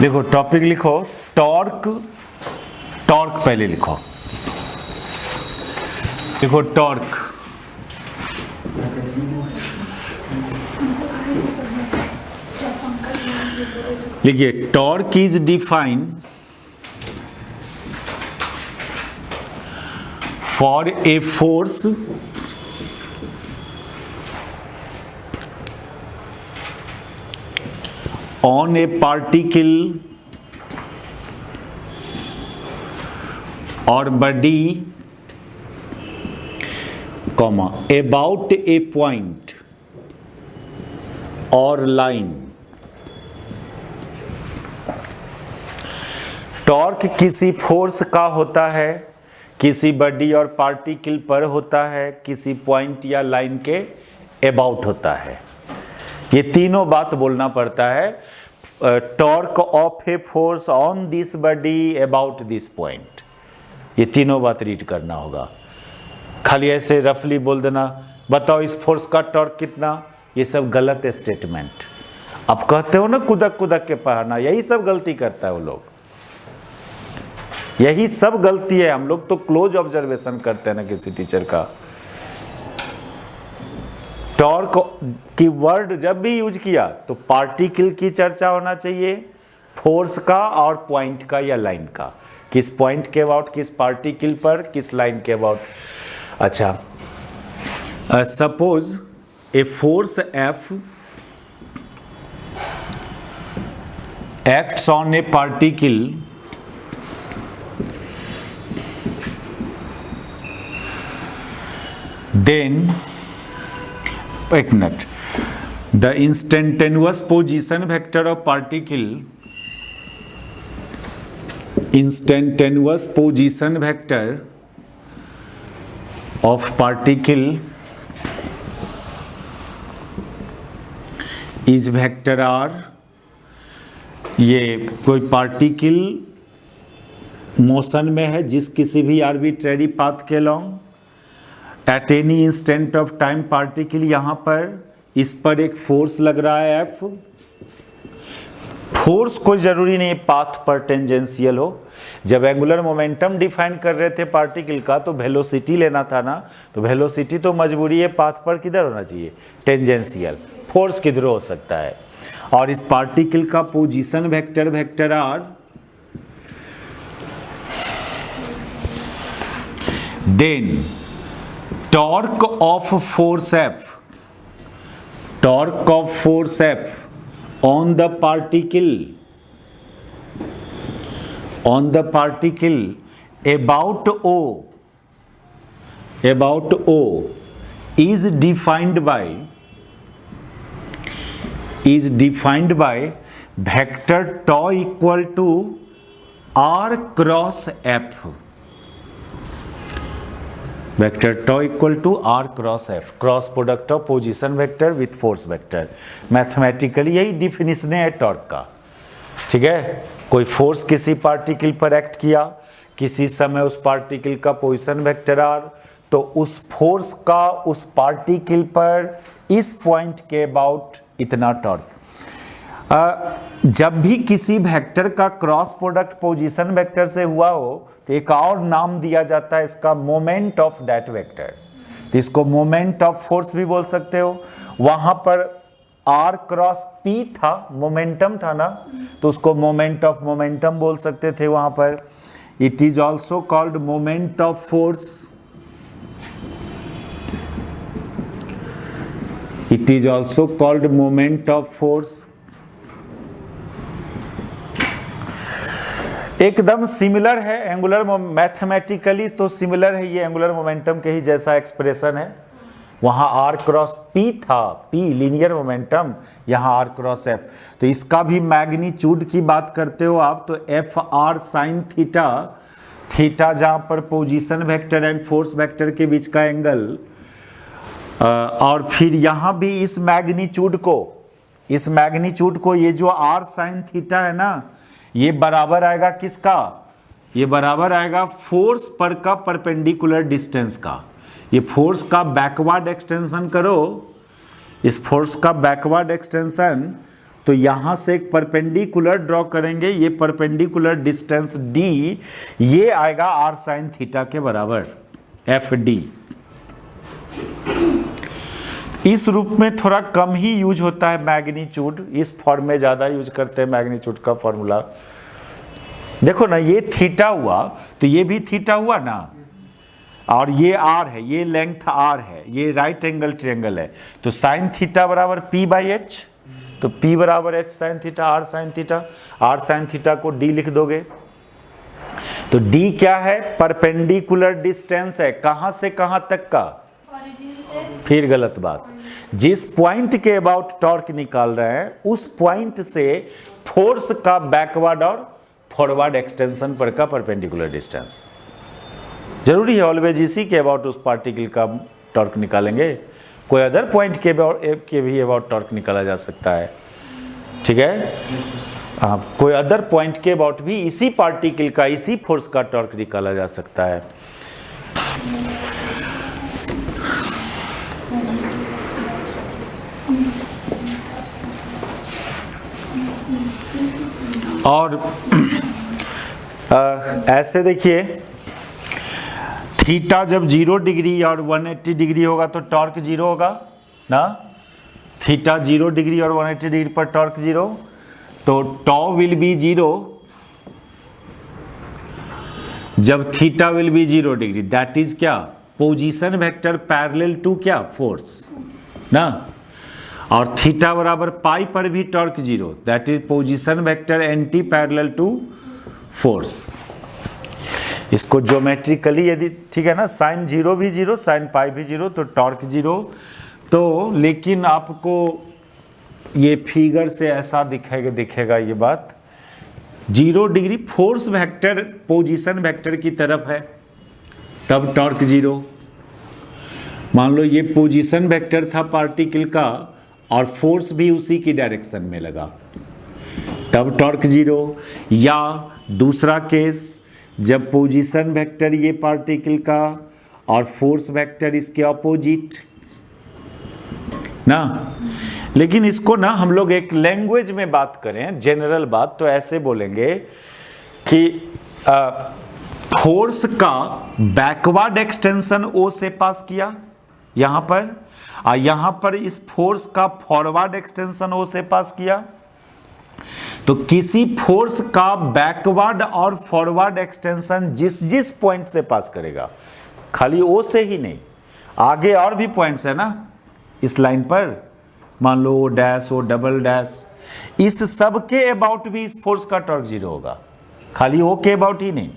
देखो टॉपिक लिखो torque. Torque पहले लिखो, देखो टॉर्क। लिखिए torque is defined for a force on a particle or body comma about a point or line। Torque किसी force का होता है, किसी बॉडी और पार्टिकल पर होता है, किसी पॉइंट या लाइन के अबाउट होता है। ये तीनों बात बोलना पड़ता है। Torque of a force on this body about this point, ये तीनों बात रीड करना होगा। खाली ऐसे रफली बोल देना बताओ इस फोर्स का टॉर्क कितना, ये सब गलत स्टेटमेंट। आप कहते हो ना कुदक कुदक के पढ़ना, यही सब गलती करता है वो लोग, यही सब गलती है। हम लोग तो क्लोज ऑब्जर्वेशन करते हैं ना किसी टीचर का। टॉर्क की वर्ड जब भी यूज किया तो पार्टिकल की चर्चा होना चाहिए, फोर्स का और पॉइंट का या लाइन का। किस पॉइंट के अबाउट, किस पार्टिकल पर, किस लाइन के अबाउट। अच्छा, suppose a force F acts on a particle then एक मिनट, the instantaneous position vector of particle, instantaneous position vector of particle is vector R. ये कोई पार्टिकल मोशन में है जिस किसी भी आर्बिट्रेरी पाथ के long at any instant of time particle, यहां पर इस पर एक फोर्स लग रहा है एफ। फोर्स कोई जरूरी नहीं पाथ पर टेंजेंशियल हो। जब एंगुलर मोमेंटम डिफाइन कर रहे थे पार्टिकल का तो वेलोसिटी लेना था ना, तो वेलोसिटी तो मजबूरी है पाथ पर किधर होना चाहिए, टेंजेंशियल। फोर्स किधर हो सकता है। और इस पार्टिकल का position vector vector r, then torque of force F, torque of force F on the particle about O is defined by vector tau equal to r cross f। Vector tau equal to r cross F, cross product of position vector with force vector. Mathematically यही definition है torque का। ठीक है, कोई force किसी particle पर act किया, किसी समय उस पार्टिकल का पोजीशन वेक्टर आर, तो उस फोर्स का उस पार्टिकल पर इस पॉइंट के अबाउट इतना टॉर्क। जब भी किसी वेक्टर का क्रॉस प्रोडक्ट पोजीशन वेक्टर से हुआ हो तो एक और नाम दिया जाता है इसका, मोमेंट ऑफ दैट वेक्टर। तो इसको मोमेंट ऑफ फोर्स भी बोल सकते हो। वहां पर आर क्रॉस पी था, मोमेंटम था ना, तो उसको मोमेंट ऑफ मोमेंटम बोल सकते थे वहां पर। It is also called moment of force, it is also called moment of force. एकदम सिमिलर है एंगुलर मैथमेटिकली, तो सिमिलर है ये एंगुलर मोमेंटम के ही जैसा एक्सप्रेशन है। वहां आर क्रॉस पी था, पी लीनियर मोमेंटम, यहां आर क्रॉस एफ। तो इसका भी मैग्नीट्यूड की बात करते हो आप तो F R sine theta, theta जहां पर position vector and force vector के बीच का एंगल, और फिर यहां भी इस मैग्नीट्यूड को ये जो आर साइन थीटा है ना, ये बराबर आएगा किसका, ये बराबर आएगा फोर्स पर का परपेंडिकुलर डिस्टेंस का। ये फोर्स का बैकवर्ड एक्सटेंशन करो, इस फोर्स का बैकवर्ड एक्सटेंशन तो यहां से एक परपेंडिकुलर ड्रॉ करेंगे, ये परपेंडिकुलर डिस्टेंस d ये आएगा r sin थीटा के बराबर FD। इस रूप में थोड़ा कम ही यूज होता है मैग्नीट्यूड, इस फॉर्म में ज्यादा यूज करते हैं मैग्नीट्यूड का फॉर्मूला। देखो ना, ये थीटा हुआ तो ये भी थीटा हुआ ना, और ये r है, ये लेंथ r है, ये राइट एंगल ट्रायंगल है, तो साइन थीटा बराबर p/h, तो p बराबर h sine theta, r sine theta, r sine theta को d लिख दोगे। तो d क्या है? परपेंडिकुलर डिस्टेंस है, कहां से कहां तक का? फिर गलत बात, जिस पॉइंट के अबाउट टॉर्क निकाल रहे हैं उस पॉइंट से फोर्स का बैकवर्ड और फॉरवर्ड एक्सटेंशन पर का परपेंडिकुलर डिस्टेंस। जरूरी है ऑलवेज इसी के अबाउट उस पार्टिकल का टॉर्क निकालेंगे, कोई अदर पॉइंट के भी अबाउट टॉर्क निकाला जा सकता है, ठीक है। कोई अदर पॉइंट के अबाउट भी इसी पार्टिकल का, इसी फोर्स का टॉर्क निकाला जा सकता है। और ऐसे देखिए, थीटा जब 0 डिग्री और 180 डिग्री होगा तो टॉर्क 0 होगा ना। थीटा 0 डिग्री और 180 डिग्री पर टॉर्क 0, तो टॉ विल बी 0 जब theta will be 0 degree, that is क्या? पोजीशन वेक्टर पैरेलल टू क्या? फोर्स ना। और थीटा बराबर पाई पर भी torque 0, that is position vector anti parallel to force. इसको ज्योमेट्रिकली यदि, ठीक है ना, साइन 0 भी 0, साइन पाई भी 0, तो टॉर्क 0। तो लेकिन आपको ये फिगर से ऐसा दिखेगा ये बात, 0 degree force vector position vector की तरफ है, तब टॉर्क 0। मान लो ये पोजीशन वेक्टर था पार्टिकल का और फोर्स भी उसी की डायरेक्शन में लगा, तब टॉर्क 0। या दूसरा केस, जब पोजीशन वेक्टर ये पार्टिकल का और फोर्स वेक्टर इसके अपोजिट ना। लेकिन इसको ना हम लोग एक लैंग्वेज में बात करें, जनरल बात, तो ऐसे बोलेंगे कि फोर्स का बैकवर्ड एक्सटेंशन ओ से पास किया यहां पर, और यहां पर इस फोर्स का फॉरवर्ड एक्सटेंशन ओ से पास किया। तो किसी फोर्स का बैकवर्ड और फॉरवर्ड एक्सटेंशन जिस जिस पॉइंट से पास करेगा, खाली ओ से ही नहीं, आगे और भी पॉइंट्स है ना इस लाइन पर, मान लो O dash, O double dash, इस सब के अबाउट भी इस फोर्स का टॉर्क 0 होगा, खाली ओ के अबाउट ही नहीं।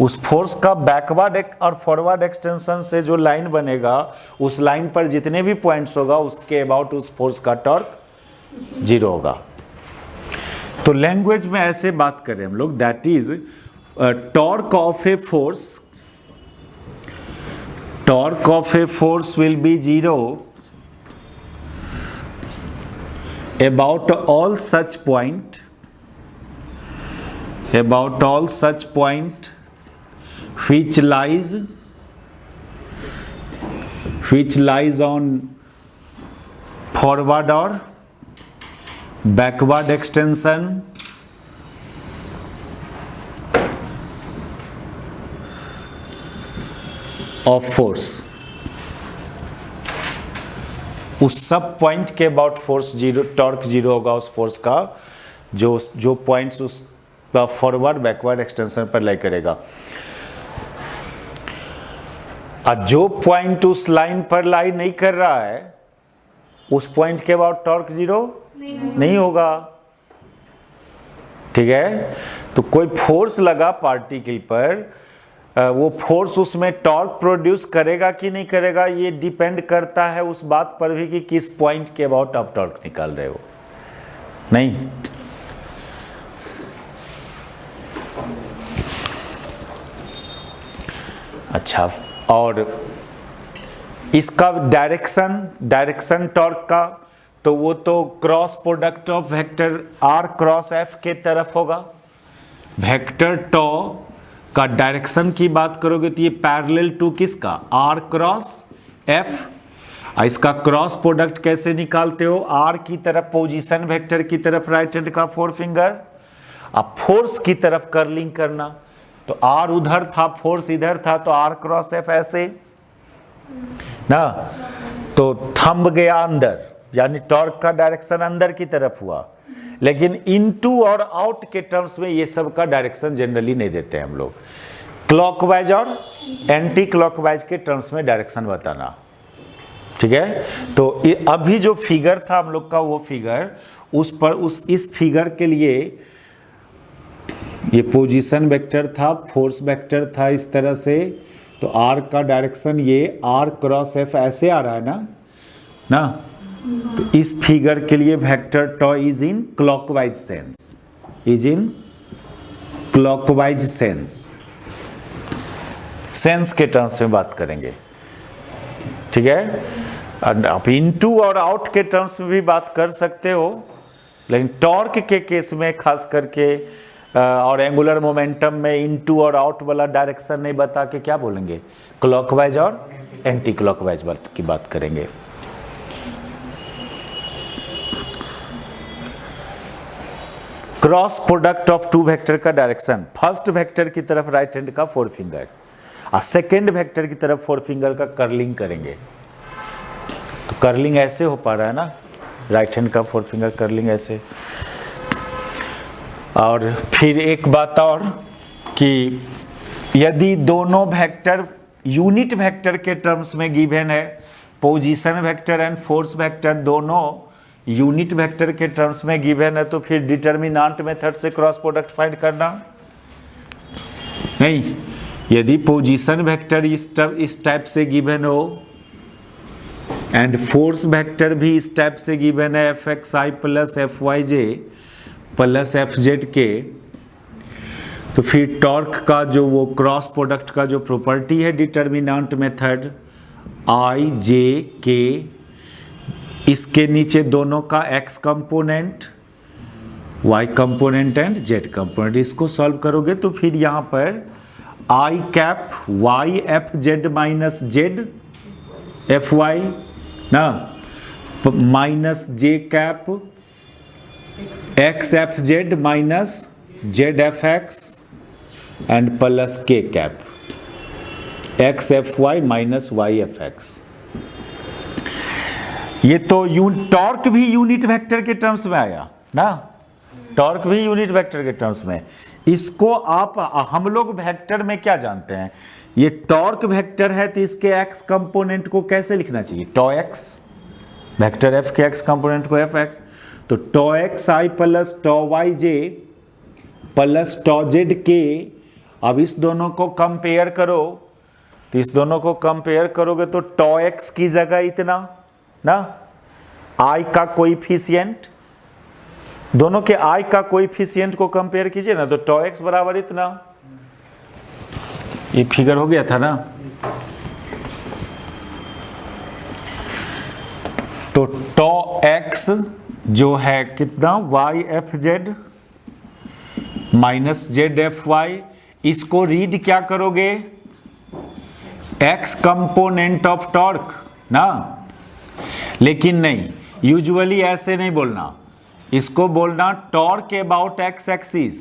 उस फोर्स का बैकवर्ड और फॉरवर्ड एक्सटेंशन से जो लाइन बनेगा, उस लाइन पर जितने भी पॉइंट्स होगा उसके अबाउट उस फोर्स का टॉर्क 0 होगा। तो लैंग्वेज में ऐसे बात करें हम लोग, that is torque of a force, torque of a force will be 0 about all such point, about all such point which lies on forward or backward extension of force। उस सब पॉइंट के about force 0, torque 0 होगा उस force का जो points उसका forward backward extension पर लाई करेगा। और जो पॉइंट उस लाइन पर लाई नहीं कर रहा है, उस पॉइंट के अबाउट टॉर्क 0 नहीं होगा, ठीक है। तो कोई फोर्स लगा पार्टिकल पर, वो फोर्स उसमें टॉर्क प्रोड्यूस करेगा कि नहीं करेगा, ये डिपेंड करता है उस बात पर भी कि किस पॉइंट के अबाउट आप टॉर्क निकाल रहे हो, नहीं। अच्छा, और इसका डायरेक्शन टॉर्क का, तो वो तो cross product of vector r cross f के तरफ होगा। वेक्टर टॉ का डायरेक्शन की बात करोगे तो ये पैरेलल टू किसका? r क्रॉस f, इसका क्रॉस प्रोडक्ट कैसे निकालते हो? आर की तरफ पोजीशन वेक्टर की तरफ राइट हैंड का फोर फिंगर, अब फोर्स की तरफ कर्लिंग करना, तो आर उधर था फोर्स इधर था, तो आर क्रॉस एफ ऐसे ना, तो थंब गया अंदर, यानी टॉर्क का डायरेक्शन अंदर की तरफ हुआ। लेकिन इनटू और आउट के टर्म्स में ये सब का डायरेक्शन जनरली नहीं देते हैं हम लोग, क्लॉकवाइज और एंटी क्लॉकवाइज के टर्म्स में डायरेक्शन बताना, ठीक है। तो अभी जो फिगर था हम लोग का, वो फिगर इस फिगर के लिए ये पोजीशन वेक्टर था, फोर्स वेक्टर था इस तरह से, तो आर का डायरेक्शन ये आर क्रॉस एफ ऐसे आ रहा है ना, तो इस फिगर के लिए vector toe is in clockwise sense, is in clockwise sense के टर्म्स में बात करेंगे, ठीक है। आप इनटू और आउट के टर्म्स में भी बात कर सकते हो, लेकिन टॉर्क के केस में खास करके और एंगुलर मोमेंटम में इनटू और आउट वाला डायरेक्शन नहीं बता के क्या बोलेंगे, क्लॉकवाइज और एंटी क्लॉकवाइज की बात करेंगे। Cross product of two vector का डायरेक्शन, फर्स्ट वेक्टर की तरफ राइट हैंड का फोर फिंगर और सेकेंड वेक्टर की तरफ फोर फिंगर का कर्लिंग करेंगे। तो कर्लिंग ऐसे हो पा रहा है ना, राइट हैंड का फोर फिंगर कर्लिंग ऐसे। और फिर एक बात और कि यदि दोनों वेक्टर यूनिट वेक्टर के टर्म्स में गिवन है, position vector and force vector दोनों यूनिट वेक्टर के टर्म्स में गिवन है, तो फिर डिटर्मिनेंट मेथड से क्रॉस प्रोडक्ट फाइंड करना नहीं। यदि पोजीशन वेक्टर इस टाइप से गिवन हो एंड फोर्स वेक्टर भी इस टाइप से गिवन है, एफ एक्स आई प्लस एफ वाई जे प्लस एफ जेड के, तो फिर टॉर्क का जो वो क्रॉस प्रोडक्ट का जो प्रॉपर्टी है डिटर्मिनेंट मेथड आई जे के, इसके नीचे दोनों का x component, y component and z component, इसको सॉल्व करोगे तो फिर यहाँ पर i cap y F Z minus Z F Y ना, minus j cap x F Z minus Z F X and plus k cap x F Y minus y F X. ये तो torque भी unit vector के terms में आया ना, torque भी unit vector के टर्म्स में। इसको हम लोग वेक्टर में क्या जानते हैं, ये टॉर्क वेक्टर है तो इसके x कंपोनेंट को कैसे लिखना चाहिए, टॉ x, वेक्टर f के x कंपोनेंट को fx, तो tau x i plus tau y j plus tau z k। अब इस दोनों को कंपेयर करो, तो इस दोनों को कंपेयर करोगे तो टॉ x की जगह इतना ना, i का कोएफिशिएंट, दोनों के i का कोएफिशिएंट को कंपेयर कीजिए ना, तो टॉ x बराबर इतना, ये फिगर हो गया था ना। तो टॉ x जो है कितना, y F Z minus Z F y, इसको रीड क्या करोगे, x कंपोनेंट ऑफ टॉर्क ना। लेकिन नहीं, यूजुअली ऐसे नहीं बोलना, इसको बोलना टॉर्क अबाउट एक्स एक्सिस।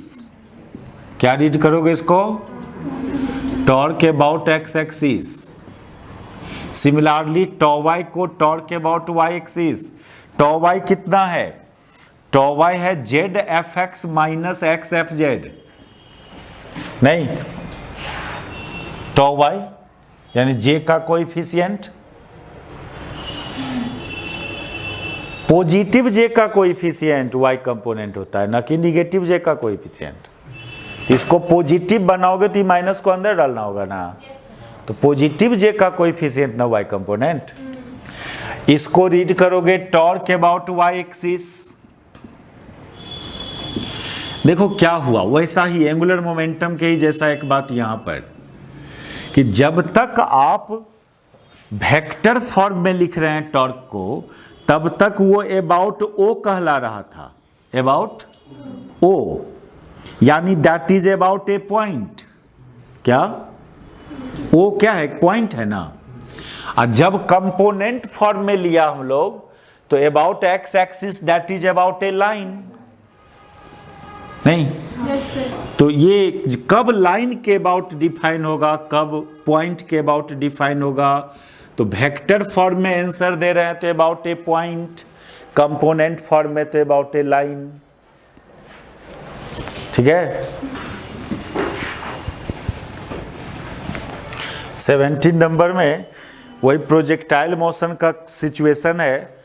क्या रीड करोगे इसको, torque about x axis. Similarly tau Y को torque about Y axis. Tau Y कितना है, टॉ वाई है Z F X minus X F Z, नहीं टॉ वाई यानी जे का कोएफिशिएंट, पॉजिटिव जे का कोएफिशिएंट y कंपोनेंट होता है, ना कि निगेटिव जे का कोएफिशिएंट। इसको पॉजिटिव बनाओगे तो माइनस को अंदर डालना होगा ना, तो पॉजिटिव जे का कोएफिशिएंट ना y कंपोनेंट। इसको रीड करोगे टॉर्क अबाउट y एक्सिस। देखो क्या हुआ, वैसा ही एंगुलर मोमेंटम के ही जैसा एक बात यहां पर, कि जब तक आप वेक्टर फॉर्म में लिख रहे हैं टॉर्क को, तब तक वो अबाउट ओ कहला रहा था, अबाउट ओ, यानी that is about A point. क्या ओ क्या है, पॉइंट है ना। और जब कंपोनेंट फॉर्म में लिया हम लोग तो about x axis that is about A line, नहीं? तो ये कब लाइन के अबाउट डिफाइन होगा, कब पॉइंट के अबाउट डिफाइन होगा? तो वेक्टर फॉर्म में आंसर दे रहे हैं तो about A point, component form में तो अबाउट ए लाइन। ठीक है। 17 नंबर में वही प्रोजेक्टाइल मोशन का सिचुएशन है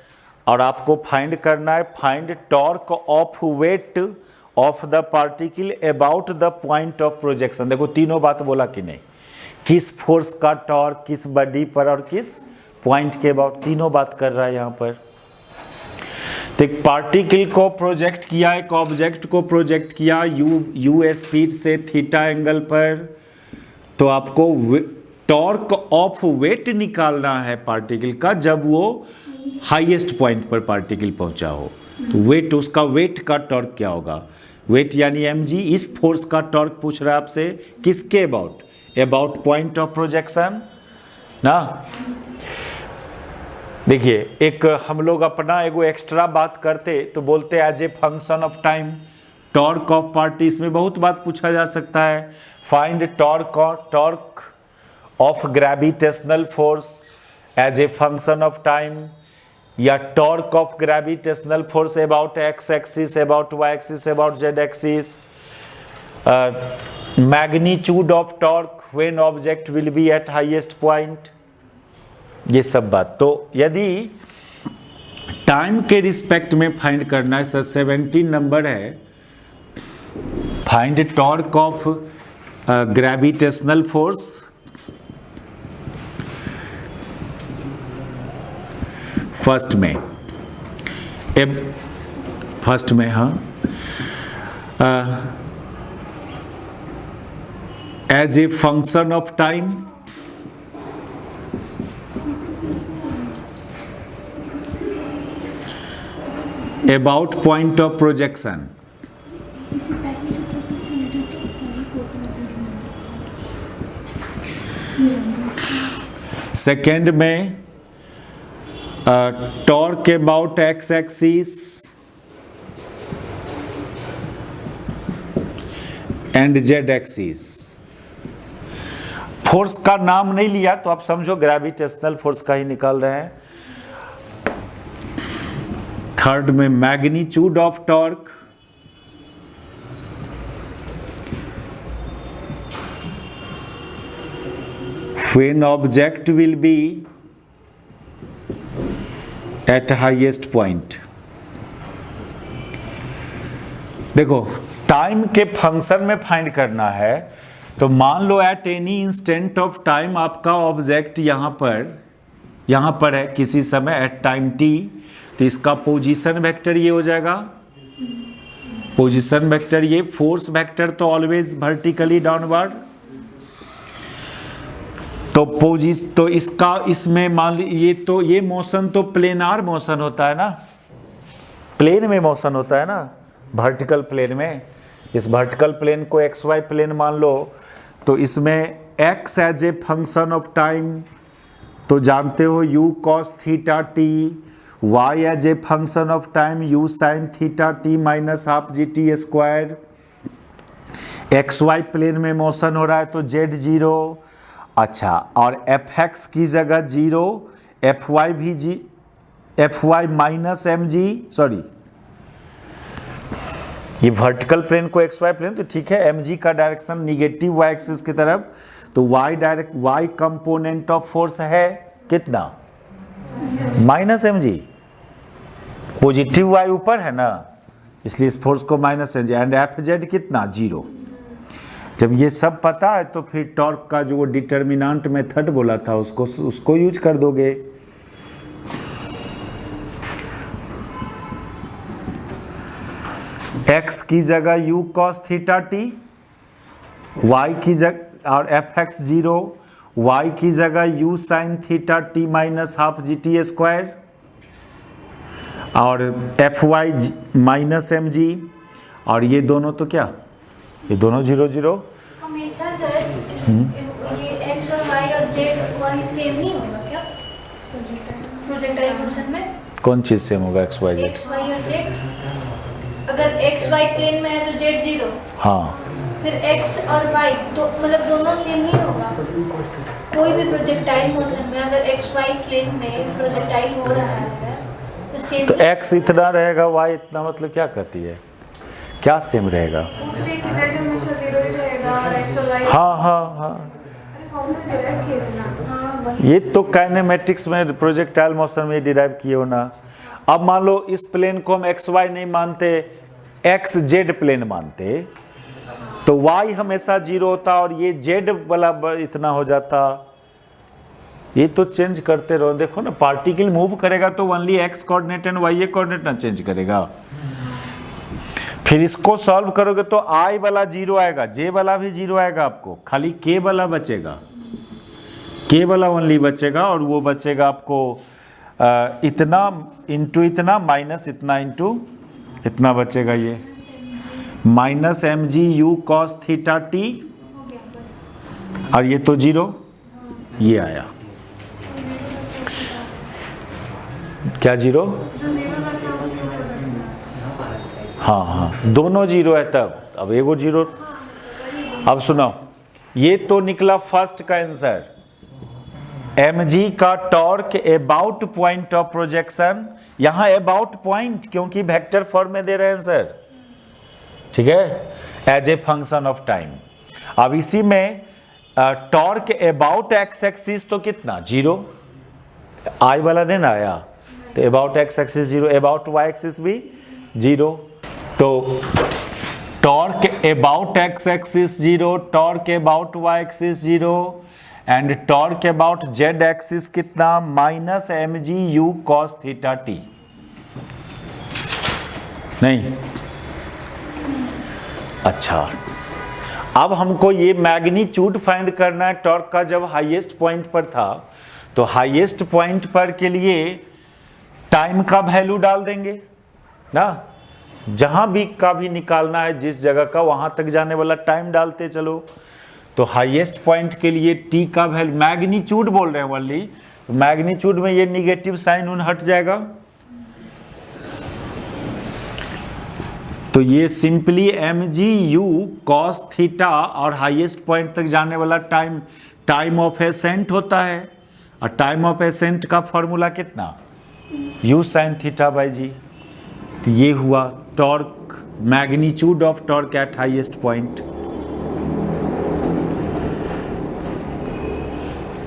और आपको फाइंड करना है, find torque of weight of the particle about the point of projection. देखो तीनों बात बोला कि नहीं, किस फोर्स का टॉर्क किस बॉडी पर और किस पॉइंट के अबाउट, तीनों बात कर रहा है यहाँ पर। तो एक पार्टिकल को प्रोजेक्ट किया, एक ऑब्जेक्ट को प्रोजेक्ट किया यू स्पीड से थीटा एंगल पर, तो आपको टॉर्क ऑफ वेट निकालना है पार्टिकल का जब वो हाईएस्ट पॉइंट पर पार्टिकल पहुंचा हो। तो वेट, उसका वेट का टॉर्क क्या होगा? वेट यानी mg। इस फोर्स का टॉर्क पूछ रहा है आपसे किसके about? About point of projection ना। देखिए एक हम लोग अपना एगो एक्स्ट्रा बात करते तो बोलते as a function of time, torque of party. इसमें बहुत बात पूछा जा सकता है, find torque of gravitational force as a function of time, या torque of gravitational force about x axis, about Y axis, about Z axis, magnitude of torque when object will be at highest point, ये सब बात। तो यदि time के respect में find करना है, सर 17 नंबर है, find torque of gravitational force first में हाँ, as a function of time about point of projection. Second में torque about x axis and Z axis. Force का नाम नहीं लिया तो आप समझो ग्रेविटेशनल फोर्स का ही निकाल रहे हैं। थर्ड में magnitude of torque, when object will be at highest point. देखो टाइम के फंक्शन में फाइंड करना है तो मान लो at any instant of time आपका ऑब्जेक्ट यहाँ पर है किसी समय एट टाइम t, तो इसका पोजीशन वेक्टर ये हो जाएगा, पोजीशन वेक्टर ये, फोर्स वेक्टर तो ऑलवेज वर्टिकली डाउनवर्ड। तो इसका इसमें मान ली ये मोशन तो प्लेनार मोशन होता है ना, प्लेन में मोशन होता है ना, वर्टिकल प्लेन में। इस वर्टिकल प्लेन को एक्स वाई प्लेन मान लो, तो इसमें x as a function of time तो जानते हो u cos theta t, y as a function of time u sin theta t minus half g t square. X y plane में motion हो रहा है तो z 0, अच्छा, और fx की जगह 0, fy भी fy माइनस mg, सॉरी ये वर्टिकल प्लेन को एक्स वाई प्लेन तो ठीक है, mg का डायरेक्शन निगेटिव y एक्सिस की तरफ, तो y कंपोनेंट ऑफ फोर्स है कितना? माइनस mg, पॉजिटिव y ऊपर है ना, इसलिए इस फोर्स को माइनस mg, एंड fz कितना? 0। जब ये सब पता है तो फिर टॉर्क का जो वो डिटर्मिनेंट मेथड बोला था उसको यूज कर दोगे। x की जगह u cos theta t, y की जगह और fx 0, y की जगह u sin theta t minus half g t square, और fy माइनस mg, और ये दोनों तो क्या, ये दोनों 0 0। हमेशा सर ये x और y और z वही सेम नहीं होगा क्या? प्रोजेक्टाइल मोशन में कौन चीज सेम होगा x y z? X y और जेड। अगर एक्स वाई प्लेन में है तो जेड 0, हाँ फिर एक्स और वाई तो मतलब दोनों सेम ही होगा। कोई भी प्रोजेक्टाइल मोशन में अगर एक्स वाई प्लेन में प्रोजेक्टाइल हो रहा है तो सेम तो एक्स इतना रहेगा वाई इतना, मतलब क्या कहती है, क्या सेम रहेगा? पूछ रही कि z हमेशा 0 ही रहेगा और x और y। हाँ हाँ हाँ, अरे फॉर्मूला डिराइव किए थे ना। हाँ वही। ये तो काइनेमेटिक्स में प्रोजेक्टाइल मोशन में डिराइव किए हो ना। अब मान लो इस प्लेन को हम एक्स वाई नहीं मानते, एक्स जेड प्लेन मानते, तो वाई हमेशा 0 होता और ये जेड वाला इतना हो जाता। ये तो चेंज करते रहो, देखो ना पार्टिकल मूव करेगा तो only x coordinate and y coordinate ना चेंज करेगा। फिर इसको सॉल्व करोगे तो आई वाला 0 आएगा, जे वाला भी 0 आएगा, आपको खाली के वाला बचेगा, के वाला ओनली बचेगा और वो बचेगा आपको इतना इंटू इतना माइनस इतना इंटू इतना बचेगा, ये minus M G you cos theta t, और ये तो 0, ये आया क्या 0? जो 0 लगता है उसी को करना है। हाँ हाँ दोनों 0 है तब, अब एगो 0। अब सुनो, ये तो निकला फर्स्ट का आंसर, mg का torque about point of projection, यहां अबाउट पॉइंट क्योंकि वेक्टर फॉर्म में दे रहे हैं आंसर, ठीक है, as a function of time. अब इसी में टॉर्क अबाउट एक्स एक्सिस तो कितना 0, आई वाला नहीं ना आया, तो about x axis 0, about Y axis भी 0, तो torque about x axis 0, torque about Y axis 0 and torque about Z axis कितना minus M G you cos theta T. नहीं अच्छा, अब हमको ये मैग्नीट्यूड फाइंड करना है टॉर्क का जब हाईएस्ट पॉइंट पर था, तो हाईएस्ट पॉइंट पर के लिए टाइम का वैल्यू डाल देंगे ना, जहां भी का भी निकालना है जिस जगह का, वहां तक जाने वाला टाइम डालते चलो। तो हाईएस्ट पॉइंट के लिए टी का वैल्यू, मैग्नीट्यूड बोल रहे हैं वनली, तो मैग्नीट्यूड में ये निगेटिव साइन उन हट जाएगा, तो ये simply m ji you cos theta और हाईएस्ट पॉइंट तक जाने वाला टाइम, टाइम ऑफ एसेंट होता है, और टाइम ऑफ एसेंट का फॉर्मूला कितना यू साइन थीटा बाई जी। तो ये हुआ torque, magnitude of torque eight highest point.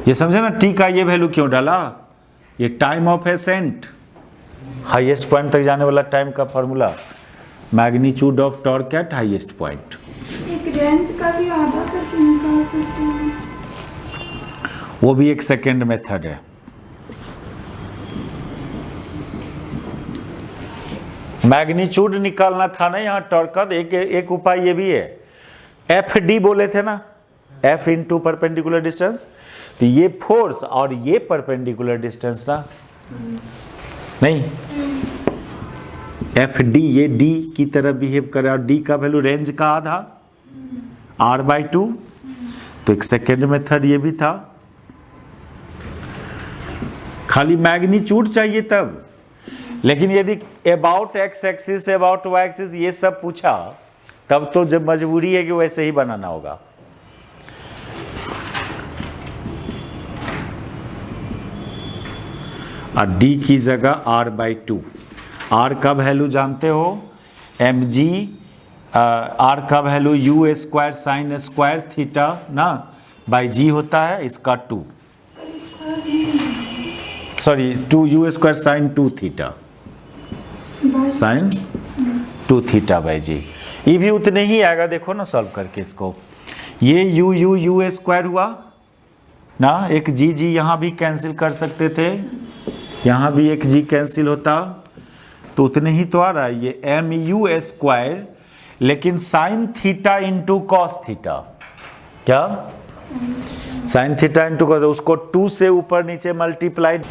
ये समझे ना, टी का ये वैल्यू क्यों डाला, ये time of accent, highest point तक जाने वाला टाइम का formula, magnitude of torque eight highest point. एक रेंज का भी आधा करके निकाल सकते हैं, वो भी एक सेकेंड मेथड है। मैग्नीट्यूड निकालना था ना यहाँ टॉर्क का, एक उपाय ये भी है, एफ डी बोले थे ना, एफ इंटू परपेंडिकुलर डिस्टेंस, तो ये फोर्स और ये परपेंडिकुलर डिस्टेंस ना, नहीं एफ डी, ये डी की तरह बिहेव करे, और डी का वैल्यू रेंज का आधा r/2, तो एक सेकेंड मेथड ये भी था, खाली मैग्नीट्यूड चाहिए तब। लेकिन यदि about x axis about Y axis ये सब पूछा, तब तो जब मजबूरी है कि वैसे ही बनाना होगा। और डी की जगह r/2, r का वैल्यू जानते हो mg, r का value u square sine square theta ना बाई जी होता है, इसका 2, sorry 2u square sine 2 theta, sine 2 theta by g. ये भी उतने ही आएगा, देखो ना सॉल्व करके इसको, ये u स्क्वायर हुआ ना, एक जी यहाँ भी कैंसिल कर सकते थे, यहाँ भी एक जी कैंसिल होता, तो उतने ही तो आ रहा है, ये एम यू स्क्वायर, लेकिन sine theta into cos theta, क्या साइन थीटा इंटू कॉस, उसको 2 से ऊपर नीचे मल्टीप्लाइड।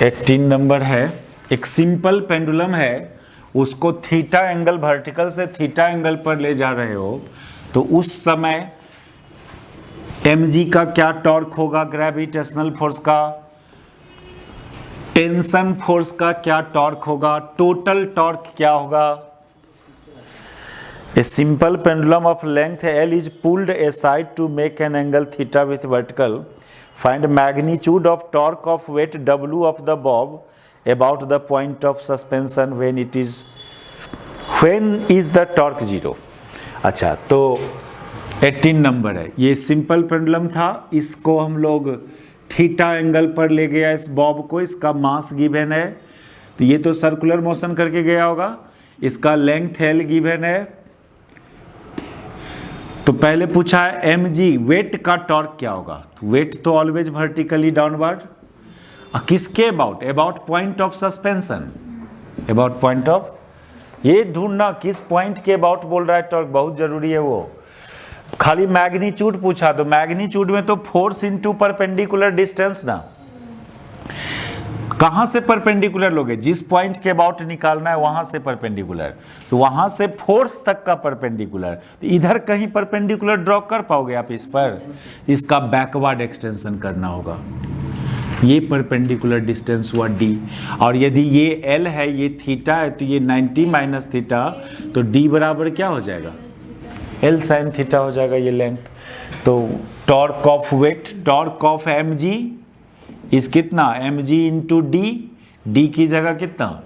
18 नंबर है, एक सिंपल पेंडुलम है, उसको थीटा एंगल वर्टिकल से थीटा एंगल पर ले जा रहे हो, तो उस समय mg का क्या टॉर्क होगा ग्रेविटेशनल फोर्स का, टेंशन फोर्स का क्या टॉर्क होगा, टोटल टॉर्क क्या होगा। A simple pendulum of length L is pulled aside to make an angle theta with vertical. Find magnitude of torque of weight W of the bob about the point of suspension when is the torque 0। अच्छा, तो 18 number है, ये simple pendulum था, इसको हम लोग theta angle पर ले गया इस बॉब को, इसका मास गिवन है, तो ये तो सर्कुलर मोशन करके गया होगा, इसका लेंथ L गिवन है। तो पहले पूछा है mg वेट का टॉर्क क्या होगा, तो वेट तो ऑलवेज वर्टिकली डाउनवर्ड, किसके about point of suspension, about point of, ये ढूंढना किस पॉइंट के अबाउट बोल रहा है टॉर्क, बहुत जरूरी है वो। खाली मैग्नीट्यूड पूछा तो मैग्नीट्यूड में तो फोर्स इनटू परपेंडिकुलर डिस्टेंस ना, कहां से परपेंडिकुलर लोगे, जिस पॉइंट के अबाउट निकालना है वहां से परपेंडिकुलर, तो वहां से फोर्स तक का परपेंडिकुलर, तो इधर कहीं परपेंडिकुलर ड्रॉ कर पाओगे आप इस पर, इसका बैकवर्ड एक्सटेंशन करना होगा, ये परपेंडिकुलर डिस्टेंस हुआ d, और यदि ये l है ये थीटा है तो ये 90 माइनस थीटा, तो d बराबर क्या हो जाएगा, L साइन थीटा हो जाएगा ये लेंथ। तो torque of weight, torque of mg इस कितना mg इंटू d की जगह कितना।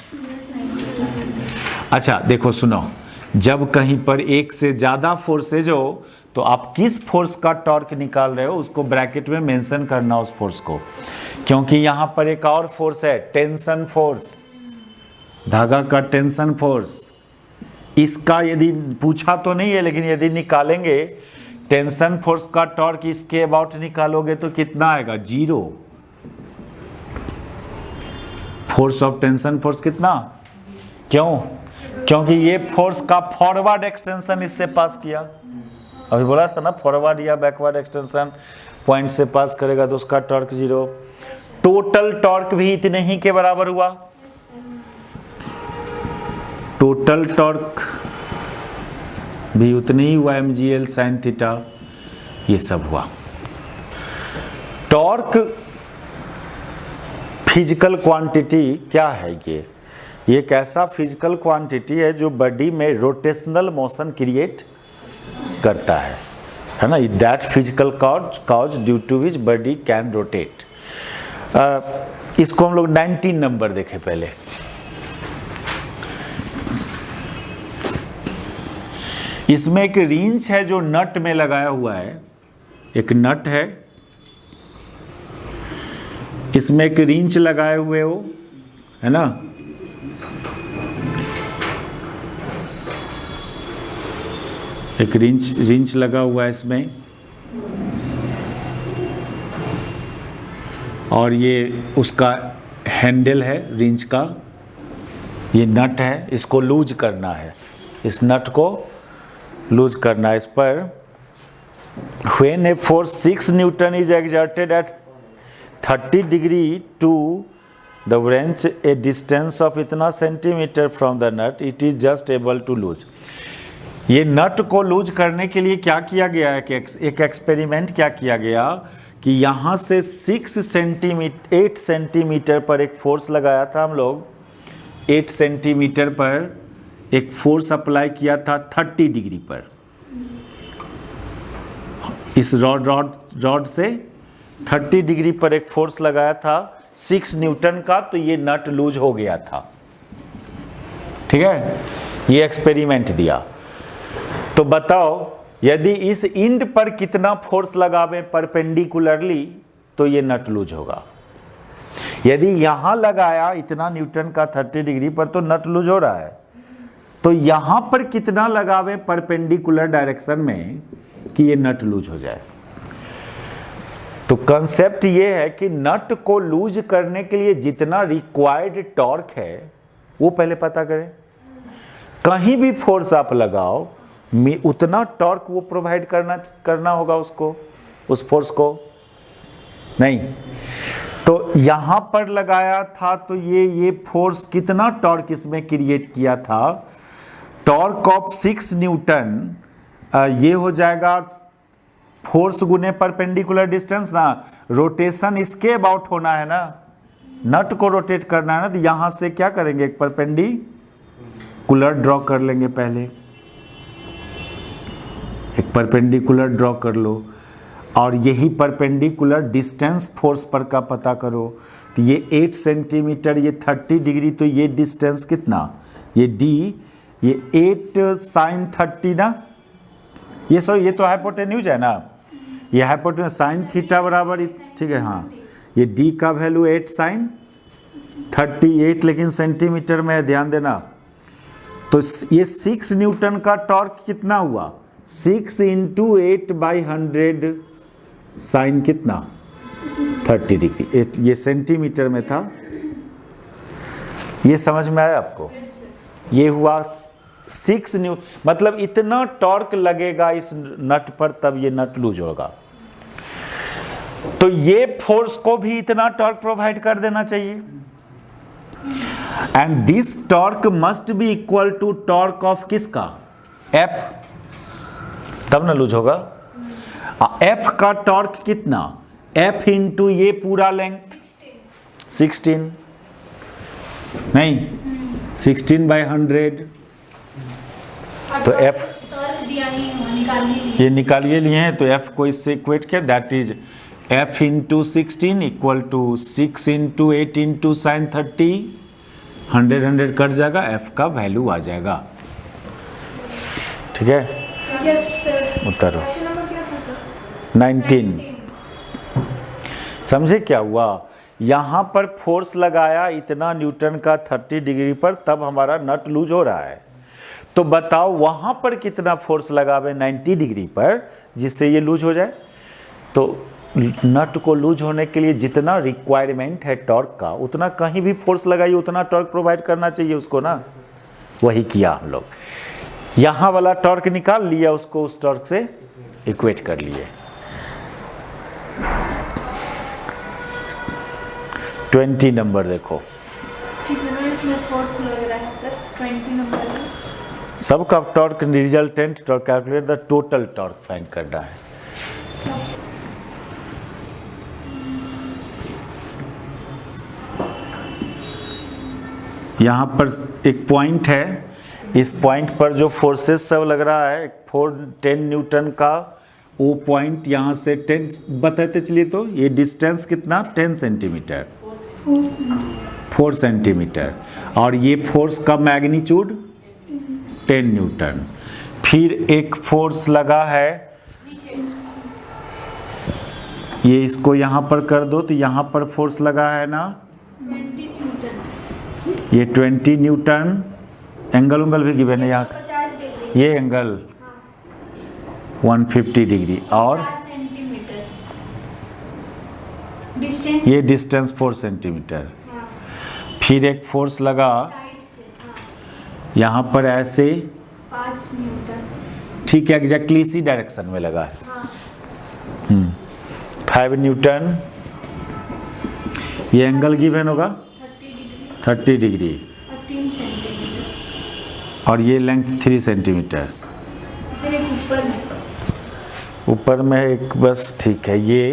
अच्छा देखो सुनो, जब कहीं पर एक से ज़्यादा फोर्सेज हो तो आप किस फोर्स का टॉर्क निकाल रहे हो उसको ब्रैकेट में मेंशन करना उस फोर्स को, क्योंकि यहाँ पर एक और फोर्स है टेंशन फोर्स, धागा का टेंशन फोर्स, इसका यदि पूछा तो नहीं है लेकिन यदि निकालेंगे टेंशन फोर्स का टॉर्क इसके अबाउट निकालोगे तो कितना आएगा, 0। फोर्स ऑफ टेंशन फोर्स कितना, क्यों, क्योंकि ये फोर्स का फॉरवर्ड एक्सटेंशन इससे पास किया, अभी बोला था ना फॉरवर्ड या बैकवर्ड एक्सटेंशन पॉइंट से पास करेगा तो उसका टॉर्क 0। टोटल टॉर्क भी इतने ही के बराबर हुआ, टोटल टॉर्क भी उतने ही हुआ mgl साइन थीटा, ये सब हुआ। टॉर्क फिजिकल क्वांटिटी क्या है, ये एक ऐसा फिजिकल क्वांटिटी है जो बॉडी में रोटेशनल मोशन क्रिएट करता है ना, that physical cause due to which body can rotate. इसको हम लोग 19 नंबर देखें पहले। इसमें एक रिंच है जो नट में लगाया हुआ है, एक नट है, इसमें एक रिंच लगाए हुए हो है ना, एक रिंच लगा हुआ है इसमें, और ये उसका हैंडल है रिंच का, ये नट है, इसको लूज करना है, इस नट को लूज करना है। इस पर when a force 6 Newton is exerted at 30 degree to the wrench a distance of इतना centimetre from the nut, it is just able to lose। ये नट को लूज करने के लिए क्या किया गया है कि एक एक्सपेरिमेंट क्या किया गया कि यहाँ से 8 सेंटीमीटर पर एक फोर्स लगाया था हम लोग, 8 सेंटीमीटर पर एक फोर्स अप्लाई किया था 30 डिग्री पर, इस रॉड से 30 डिग्री पर एक फोर्स लगाया था 6 न्यूटन का, तो ये नट लूज हो गया था। ठीक है, ये एक्सपेरिमेंट दिया। तो बताओ यदि इस इंड पर कितना फोर्स लगावे परपेंडिकुलरली तो ये नट लूज होगा। यदि यहां लगाया इतना न्यूटन का 30 डिग्री पर तो नट लूज हो रहा है, तो यहां पर कितना लगावे परपेंडिकुलर डायरेक्शन में कि ये नट लूज हो जाए। तो कंसेप्ट ये है कि नट को लूज करने के लिए जितना रिक्वायर्ड टॉर्क है वो पहले पता करें। कहीं भी फोर्स आप लगाओ उतना टॉर्क वो प्रोवाइड करना होगा उसको, उस फोर्स को नहीं। तो यहां पर लगाया था तो ये फोर्स कितना टॉर्क इसमें क्रिएट किया था, टॉर्क ऑफ 6 न्यूटन, ये हो जाएगा फोर्स गुने परपेंडिकुलर डिस्टेंस ना, रोटेशन इसके अबाउट होना है ना, नट को रोटेट करना है ना, तो यहां से क्या करेंगे, एक परपेंडिकुलर ड्रॉ कर लेंगे। पहले एक परपेंडिकुलर ड्रॉ कर लो और यही परपेंडिकुलर डिस्टेंस फोर्स पर का पता करो। तो ये 8 सेंटीमीटर, ये 30 डिग्री, तो ये डिस्टेंस कितना, ये d, ये 8 साइन 30 ना, ये सॉरी ये तो हाइपोटेन्यूज है ना, ये हाइपोटेन्यूज साइन थीटा बराबर, ठीक है हाँ, ये d का वैल्यू 8 साइन 38, लेकिन सेंटीमीटर में है, ध्यान देना। तो ये 6 न्यूटन का टॉर्क कितना हुआ, 6 इंटू 8/100 साइन कितना 30 डिग्री, ये सेंटीमीटर में था। ये समझ में आया आपको, ये हुआ 6 न्यू, मतलब इतना टॉर्क लगेगा इस नट पर तब ये नट लूज होगा। तो ये फोर्स को भी इतना टॉर्क प्रोवाइड कर देना चाहिए, and this torque must be equal to torque of किसका, F, तब ना लूज होगा। F का टॉर्क कितना, F इंटू ये पूरा लेंथ 16 नहीं 16/100, तो F ये निकालिए लिए हैं, तो F को इससे इक्वेट किया, that is F into 16 equal to 6 into 8 into sine 30, 100 cut जाएगा, F का वैल्यू आ जाएगा। ठीक है, यस सर। उतारो। क्वेश्चन नंबर क्या था सर? 19। समझे क्या हुआ, यहां पर फोर्स लगाया इतना न्यूटन का 30 डिग्री पर, तब हमारा नट लूज हो रहा है। तो बताओ वहां पर कितना फोर्स लगावे 90 डिग्री पर जिससे ये लूज हो जाए। तो नट को लूज होने के लिए जितना रिक्वायरमेंट है टॉर्क का, उतना कहीं भी फोर्स लगाइए उतना टॉर्क प्रोवाइड करना चाहिए उसको ना, वही किया हम लोग। यहां वाला टॉर्क निकाल लिया, उसको उस टॉर्क से इक्वेट कर लिए। 20 नंबर देखो, इसमें फोर्स लग रहा है सर 20 नंबर में। सबका torque resultant torque, calculate the total torque find करना है। यहाँ पर एक पॉइंट है, इस पॉइंट पर जो फोर्सेस सब लग रहा है 10 न्यूटन का, वो पॉइंट यहाँ से 10 बताते चलिए, तो ये डिस्टेंस कितना 10 सेंटीमीटर, 4 सेंटीमीटर, और ये फोर्स का मैग्नीट्यूड 10 न्यूटन। फिर एक फोर्स लगा है, ये इसको यहाँ पर कर दो, तो यहाँ पर फोर्स लगा है ना, ये 20 न्यूटन, एंगल उंगल भी गिवन है यहाँ, 50 डिग्री, ये एंगल 150 डिग्री, और सेंटीमीटर डिस्टेंस, ये डिस्टेंस 4 सेंटीमीटर। फिर एक फोर्स लगा साइड से यहाँ पर ऐसे, 5 न्यूटन, ठीक है, एग्जैक्टली इसी डायरेक्शन में लगा है, 5 न्यूटन। ये एंगल गिवन होगा 30 डिग्री, और 3 सेंटीमीटर, और ये लेंथ 3 सेंटीमीटर। फिर एक ऊपर में एक बस, ठीक है, ये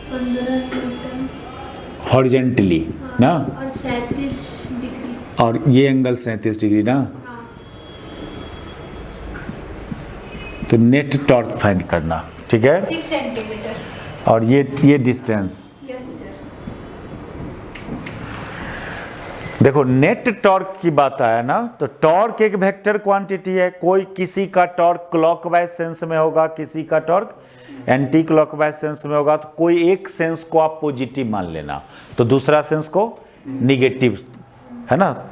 15 न्यूटन, हॉरिजेंटली ना, और 37 डिग्री, और ये एंगल 37 डिग्री ना। हाँ तो नेट टॉर्क फाइंड करना, ठीक है, 6 सेंटीमीटर, और ये डिस्टेंस। Yes sir. देखो नेट टॉर्क की बात आया ना, तो टॉर्क एक वेक्टर क्वांटिटी है, कोई किसी का टॉर्क क्लॉकवाइज सेंस में होगा, किसी का टॉर्क एंटी क्लॉकवाइज सेंस में होगा। तो कोई एक सेंस को आप पॉजिटिव मान लेना, तो दूसरा सेंस को निगेटिव, है ना।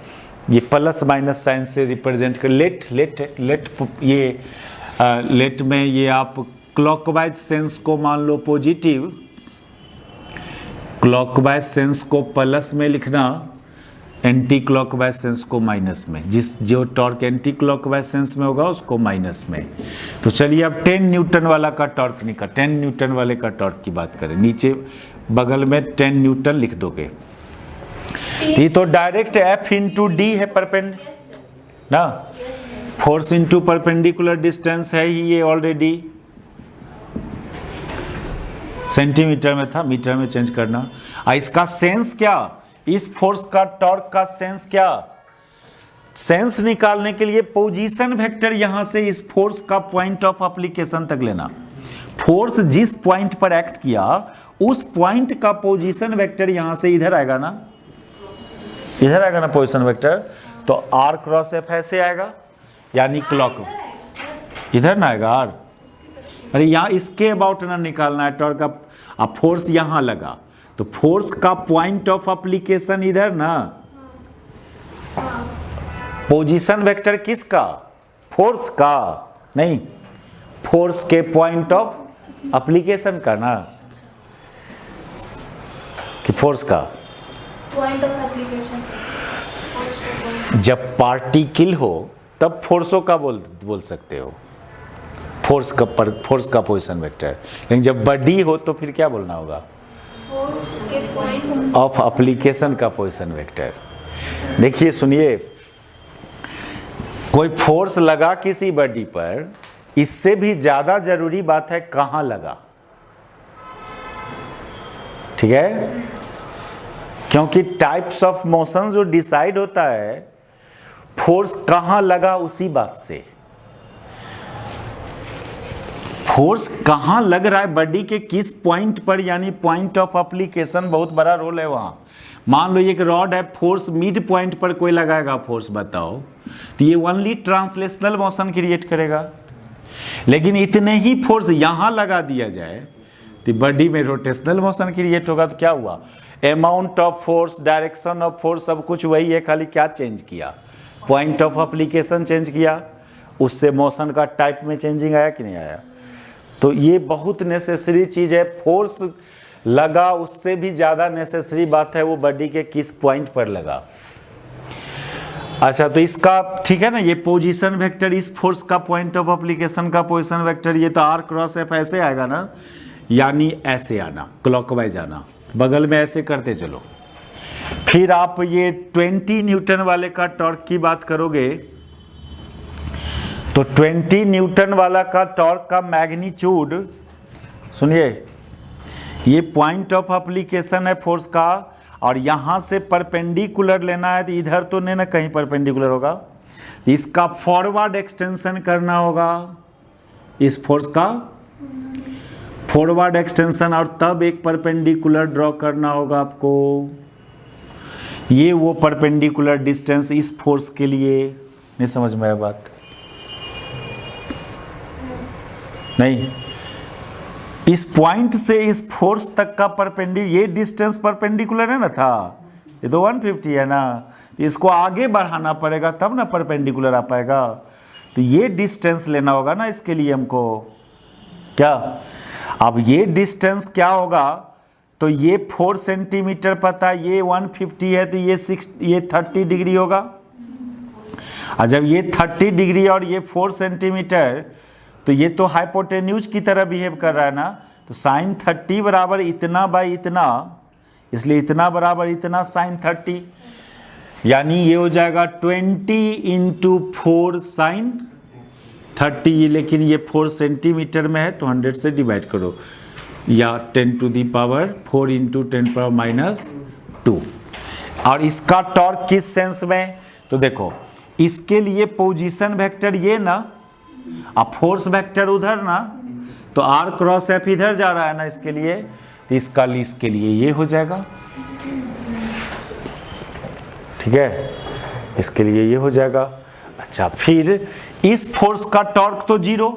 ये प्लस माइनस साइन से रिप्रेजेंट कर, लेट में ये आप क्लॉकवाइज सेंस को मान लो पॉजिटिव, क्लॉकवाइज सेंस को प्लस में लिखना, एंटी क्लॉकवाइज सेंस को माइनस में, जो टॉर्क एंटी क्लॉकवाइज सेंस में होगा उसको माइनस में। तो चलिए अब 10 न्यूटन वाला का टॉर्क निकाल, 10 न्यूटन वाले का टॉर्क की बात करें, नीचे बगल में 10 न्यूटन लिख दोगे। ये तो डायरेक्ट F इंटू डी है, परपेंड ना, फोर्स इंटू परपेंडिकुलर डिस्टेंस है ही ये ऑलरेडी, सेंटीमीटर में था, मीटर में चेंज करना। इसका सेंस क्या, इस फोर्स का टॉर्क का सेंस क्या, सेंस निकालने के लिए पोजीशन वेक्टर यहां से इस फोर्स का पॉइंट ऑफ एप्लीकेशन तक लेना। फोर्स जिस पॉइंट पर एक्ट किया उस पॉइंट का पोजीशन वेक्टर यहां से इधर आएगा ना, इधर आएगा ना पोजीशन वेक्टर, तो आर क्रॉस एफ ऐसे आएगा, यानी क्लॉक इधर ना आएगा आर। अरे यहाँ इसके अबाउट ना निकालना है टॉर्क का, अब फोर्स यहां लगा तो फोर्स का पॉइंट ऑफ एप्लीकेशन इधर ना, पोजीशन वेक्टर किसका, फोर्स का, नहीं फोर्स के पॉइंट ऑफ एप्लीकेशन का ना, कि फोर्स का पॉइंट ऑफ एप्लीकेशन। जब पार्टिकल हो तब फोर्सों का बोल सकते हो, फोर्स का पोजीशन वेक्टर। लेकिन जब बॉडी हो तो फिर क्या बोलना होगा, फोर्स के पॉइंट ऑफ एप्लीकेशन का पोजीशन वेक्टर। देखिए सुनिए, कोई फोर्स लगा किसी बॉडी पर, इससे भी ज्यादा जरूरी बात है कहां लगा, ठीक है, क्योंकि टाइप्स ऑफ मोशन जो डिसाइड होता है फोर्स कहां लगा उसी बात से। फोर्स कहां लग रहा है बॉडी के किस पॉइंट पर, यानी पॉइंट ऑफ एप्लीकेशन बहुत बड़ा रोल है वहां। मान लो एक रॉड है, फोर्स मिड पॉइंट पर कोई लगाएगा फोर्स, बताओ, तो ये ओनली ट्रांसलेशनल मोशन क्रिएट करेगा। लेकिन इतने ही फोर्स यहां लगा दिया जाए तो बॉडी में रोटेशनल मोशन क्रिएट होगा। तो क्या हुआ, amount of force, direction of force सब कुछ वही है, खाली क्या चेंज किया, पॉइंट ऑफ एप्लीकेशन चेंज किया, उससे मोशन का टाइप में चेंजिंग आया कि नहीं आया। तो ये बहुत नेसेसरी चीज़ है, फोर्स लगा उससे भी ज़्यादा नेसेसरी बात है वो बॉडी के किस पॉइंट पर लगा। अच्छा, तो इसका ठीक है ना, ये पोजीशन वेक्टर इस फोर्स का पॉइंट ऑफ एप्लीकेशन का पोजीशन वेक्टर, ये तो आर क्रॉस एफ ऐसे आएगा ना, यानी ऐसे आना, क्लॉकवाइज आना, बगल में ऐसे करते चलो। फिर आप ये 20 न्यूटन वाले का टॉर्क की बात करोगे तो 20 न्यूटन वाला का टॉर्क का मैग्नीट्यूड, सुनिए, ये पॉइंट ऑफ एप्लीकेशन है फोर्स का, और यहां से परपेंडिकुलर लेना है, तो इधर तो नहीं ना कहीं परपेंडिकुलर होगा, तो इसका फॉरवर्ड एक्सटेंशन करना होगा, इस फोर्स का फॉरवर्ड एक्सटेंशन, और तब एक परपेंडिकुलर ड्रॉ करना होगा आपको। ये वो परपेंडिकुलर डिस्टेंस इस फोर्स के लिए, नहीं समझ में आया बात, नहीं, इस पॉइंट से इस फोर्स तक का ये डिस्टेंस परपेंडिकुलर है ना था, ये तो 150 है ना, तो इसको आगे बढ़ाना पड़ेगा तब ना परपेंडिकुलर आ पाएगा। तो ये डिस्टेंस लेना होगा ना इसके लिए हमको, क्या, अब ये डिस्टेंस क्या होगा, तो ये 4 सेंटीमीटर पता है, ये 150 है, तो ये 30 डिग्री होगा, और जब ये 30 डिग्री और ये 4 सेंटीमीटर, तो ये तो हाइपोटेन्यूज की तरह बिहेव कर रहा है ना, तो साइन 30 बराबर इतना बाई इतना, इसलिए इतना बराबर इतना साइन 30, यानी ये हो जाएगा 20 इंटू 4 साइन 30, लेकिन ये 4 सेंटीमीटर में है तो 100 से डिवाइड करो, या 10 to the power 4 into 10 power minus 2। और इसका टॉर्क किस सेंस में, तो देखो इसके लिए पोजीशन वेक्टर ये ना, अब फोर्स वेक्टर उधर ना, तो आर क्रॉस एफ इधर जा रहा है ना इसके लिए, तो इसके लिए ये हो जाएगा, ठीक है, इसके लिए ये हो जाएगा। अच्छा, फिर इस फोर्स का टॉर्क तो 0,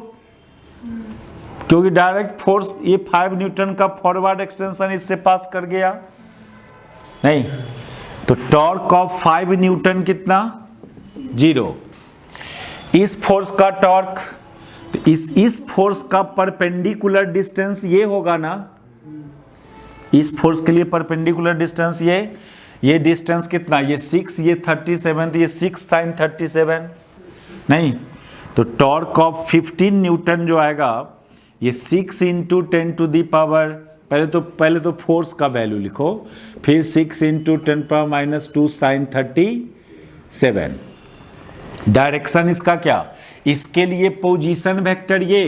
क्योंकि डायरेक्ट फोर्स ये 5 न्यूटन का फॉरवर्ड एक्सटेंशन इससे पास कर गया, नहीं, तो टॉर्क ऑफ 5 न्यूटन कितना, 0। इस फोर्स का टॉर्क, तो इस फोर्स का परपेंडिकुलर डिस्टेंस ये होगा ना, इस फोर्स के लिए परपेंडिकुलर डिस्टेंस ये डिस्टेंस कितना, ये 6, ये 37, तो ये 6 साइन 37, नहीं, तो टॉर्क ऑफ 15 न्यूटन जो आएगा, ये 6 इंटू 10 टू दी पावर, पहले तो फोर्स का वैल्यू लिखो, फिर 6 into 10 power minus 2 sine 37। Direction इसका क्या, इसके लिए पोजीशन वेक्टर ये,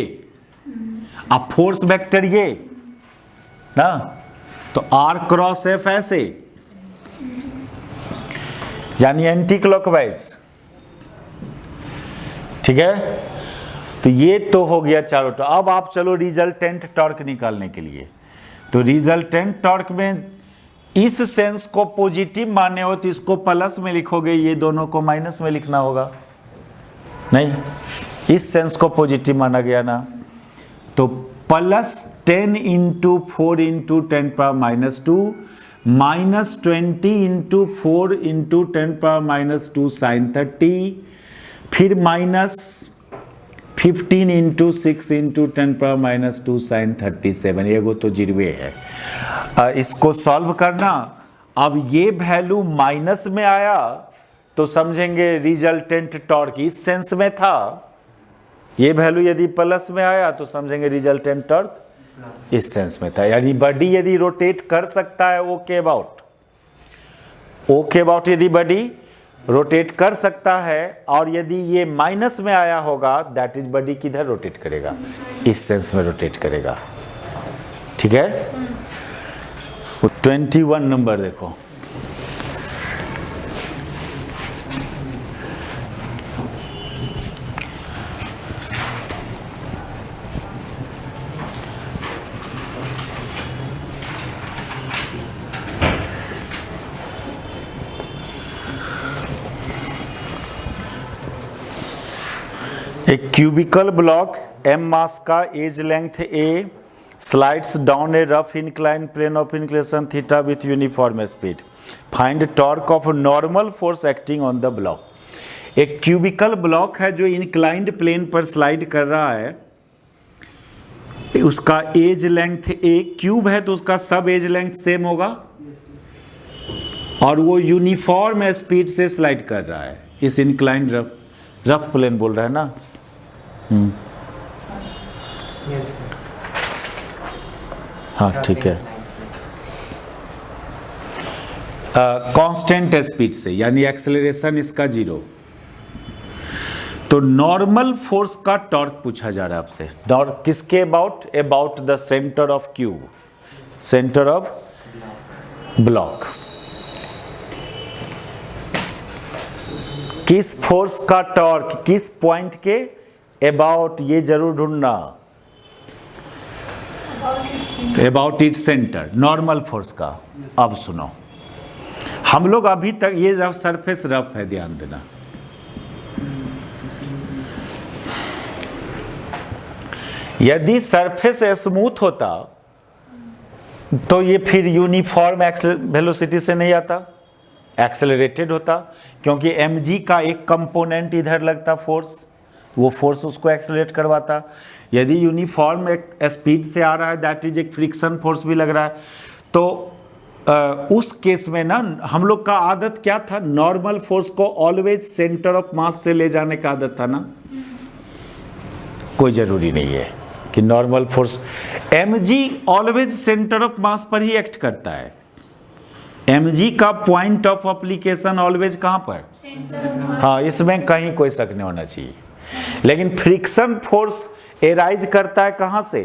अब फोर्स वेक्टर ये, ना, तो आर क्रॉस एफ ऐसे, यानी एंटी क्लॉकवाइज, ठीक है। तो ये तो हो गया चारों। तो अब आप चलो रिजल्टेंट टॉर्क निकालने के लिए। तो रिजल्टेंट टॉर्क में इस सेंस को पॉजिटिव माने हो तो इसको प्लस में लिखोगे, ये दोनों को माइनस में लिखना होगा, नहीं, इस सेंस को पॉजिटिव माना गया ना, तो +10 × 4 × 10⁻², -20 × 4 × 10⁻² sin 30, फिर -15 × 6 × 10⁻² sin 37, एगो तो जीरोए है। इसको सॉल्व करना। अब ये वैल्यू माइनस में आया तो समझेंगे रिजल्टेंट टॉर्क इस सेंस में था, ये वैल्यू यदि प्लस में आया तो समझेंगे रिजल्टेंट टॉर्क इस सेंस में था। यानी बॉडी यदि रोटेट कर सकता है ओके अबाउट यदि बॉडी रोटेट कर सकता है, और यदि ये माइनस में आया होगा दैट इज बॉडी किधर रोटेट करेगा, इस सेंस में रोटेट करेगा, ठीक है। 21 नंबर देखो, एक क्यूबिकल ब्लॉक m मास का, edge length a, slides down a rough incline plane of inclination theta with uniform speed, find torque of normal force acting on the block. एक cubical block है जो inclined plane पर slide कर रहा है, उसका as length a, cube है तो उसका सब एज लेंथ सेम होगा, और वो यूनिफॉर्म स्पीड से स्लाइड कर रहा है इस इंक्लाइंड रफ प्लेन बोल रहा है ना। Yes, हाँ ठीक है, कांस्टेंट स्पीड से, यानी एक्सेलरेशन इसका 0। तो नॉर्मल फोर्स का टॉर्क पूछा जा रहा है आपसे, किसके about the centre of cube, centre of block. किस फोर्स का टॉर्क किस पॉइंट के अबाउट, ये जरूर ढूंढना, about it centre, normal force का। अब सुनो, हम लोग अभी तक, ये जब सरफेस रफ है ध्यान देना, यदि सरफेस स्मूथ होता तो ये फिर यूनिफॉर्म वेलोसिटी से नहीं आता, एक्सेलरेटेड होता, क्योंकि mg का एक कंपोनेंट इधर लगता फोर्स, वो फोर्स उसको एक्सेलरेट करवाता। यदि यूनिफॉर्म एक स्पीड से आ रहा है दैट इज एक फ्रिक्शन फोर्स भी लग रहा है, तो उस केस में ना हम लोग का आदत क्या था, नॉर्मल फोर्स को ऑलवेज सेंटर ऑफ मास से ले जाने का आदत था ना। कोई जरूरी नहीं है कि normal force, mg always centre of mass पर ही एक्ट करता है। mg का पॉइंट ऑफ एप्लीकेशन ऑलवेज कहां पर, हाँ, इसमें कहीं कोई शक नहीं होना चाहिए। लेकिन फ्रिक्शन फोर्स एराइज करता है कहां से,